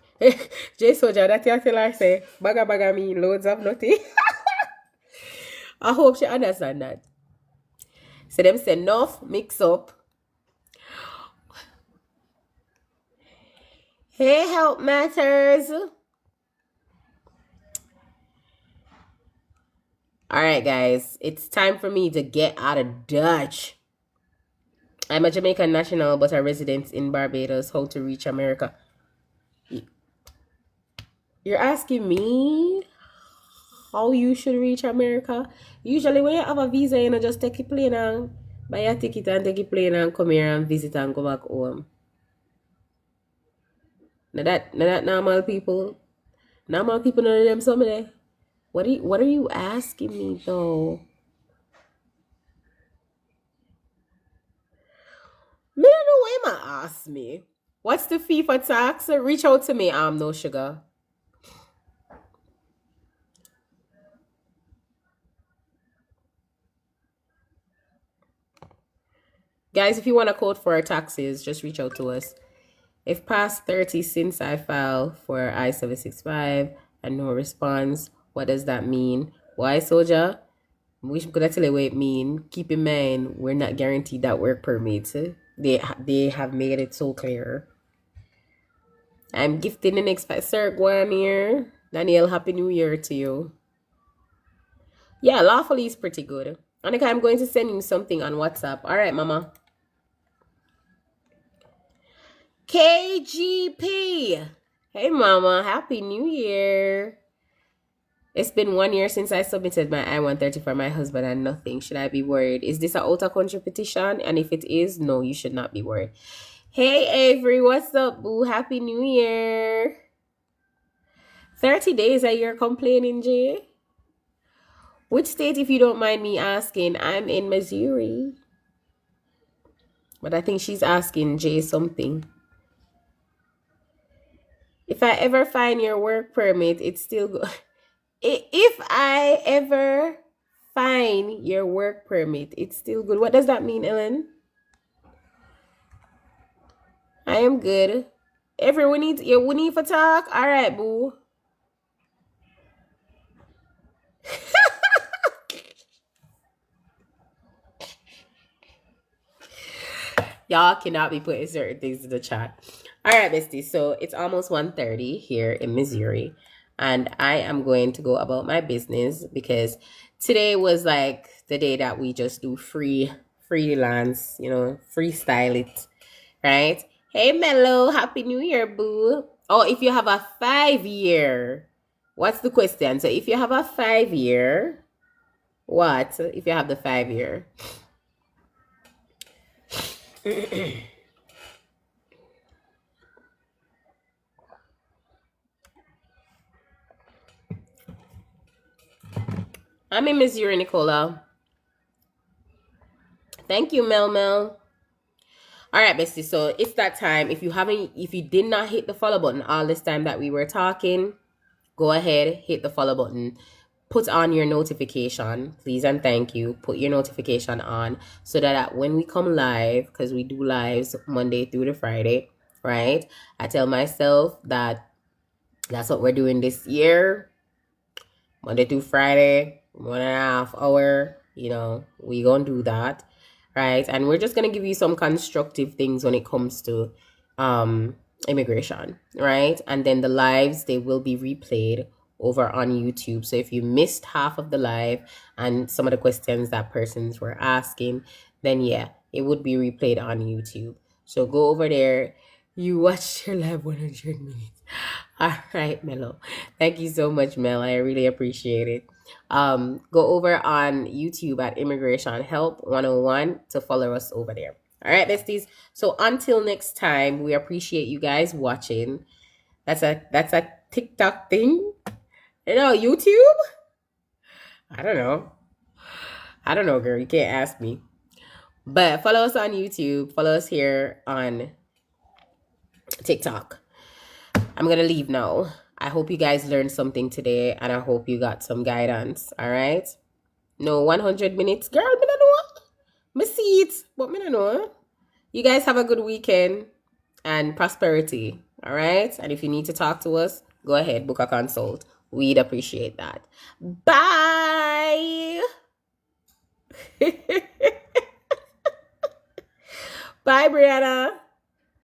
Speaker 1: J Soldier, that you tell her say, baga mean loads of nothing. I hope she understand that. So them say enough, mix up. Hey, help matters. All right, guys, it's time for me to get out of Dutch. I'm a Jamaican national, but a resident in Barbados. How to reach America? You're asking me how you should reach America? Usually, when you have a visa, you know, just take a plane and buy a ticket and take a plane and come here and visit and go back home. Now that normal people none of them somebody. What are you asking me though? Me don't know why you ask me. What's the fee for tax? Reach out to me. No sugar. Guys, if you want a code for our taxes, just reach out to us. If past 30 since I filed for I-765 and no response, what does that mean? Why, soldier? We should tell you what it mean. Keep in mind, we're not guaranteed that work permit. They have made it so clear. I'm gifting the next sir Guan here. Daniel, happy new year to you. Yeah, lawfully is pretty good. Anika, I'm going to send you something on WhatsApp. All right, mama. KGP. Hey, mama. Happy new year. It's been 1 year since I submitted my I-130 for my husband and nothing. Should I be worried? Is this an out-of-country petition? And if it is, no, you should not be worried. Hey, Avery, what's up, boo? Happy New Year. 30 days a year complaining, Jay? Which state, if you don't mind me asking? I'm in Missouri. But I think she's asking Jay something. If I ever find your work permit, it's still good. If I ever find your work permit, it's still good. What does that mean, Ellen? I am good. Everyone needs we need for talk. All right, boo. Y'all cannot be putting certain things in the chat. All right, besties. So it's almost 1:30 here in Missouri. And I am going to go about my business because today was like the day that we just do freelance, you know, freestyle it, right? Hey, Mello, Happy New Year, boo. Oh, if you have a 5-year, what's the question? So if you have a 5-year, what? If you have the 5-year. I'm in Missouri, Nicola. Thank you, Mel. All right, bestie. So it's that time. If you did not hit the follow button all this time that we were talking, go ahead, hit the follow button. Put on your notification, please and thank you. Put your notification on so that when we come live, because we do lives Monday through to Friday, right? I tell myself that that's what we're doing this year. Monday through Friday, 1.5 hour, you know, we gonna do that, right? And we're just gonna give you some constructive things when it comes to immigration, right? And then the lives, they will be replayed over on YouTube. So if you missed half of the live and some of the questions that persons were asking, then yeah, it would be replayed on YouTube. So go over there. You watched your live 100 minutes. All right, Mello. Thank you so much, Mel. I really appreciate it. Go over on YouTube at Immigration Help 101 to follow us over there. All right, besties. So until next time, we appreciate you guys watching. That's a TikTok thing. You know, YouTube? I don't know, girl. You can't ask me. But follow us on YouTube. Follow us here on TikTok. I'm going to leave now. I hope you guys learned something today, and I hope you got some guidance. All right. No 100 minutes, girl. Me don't know. Me see it, but me don't know. You guys have a good weekend and prosperity. All right. And if you need to talk to us, go ahead, book a consult. We'd appreciate that. Bye. Bye, Brianna.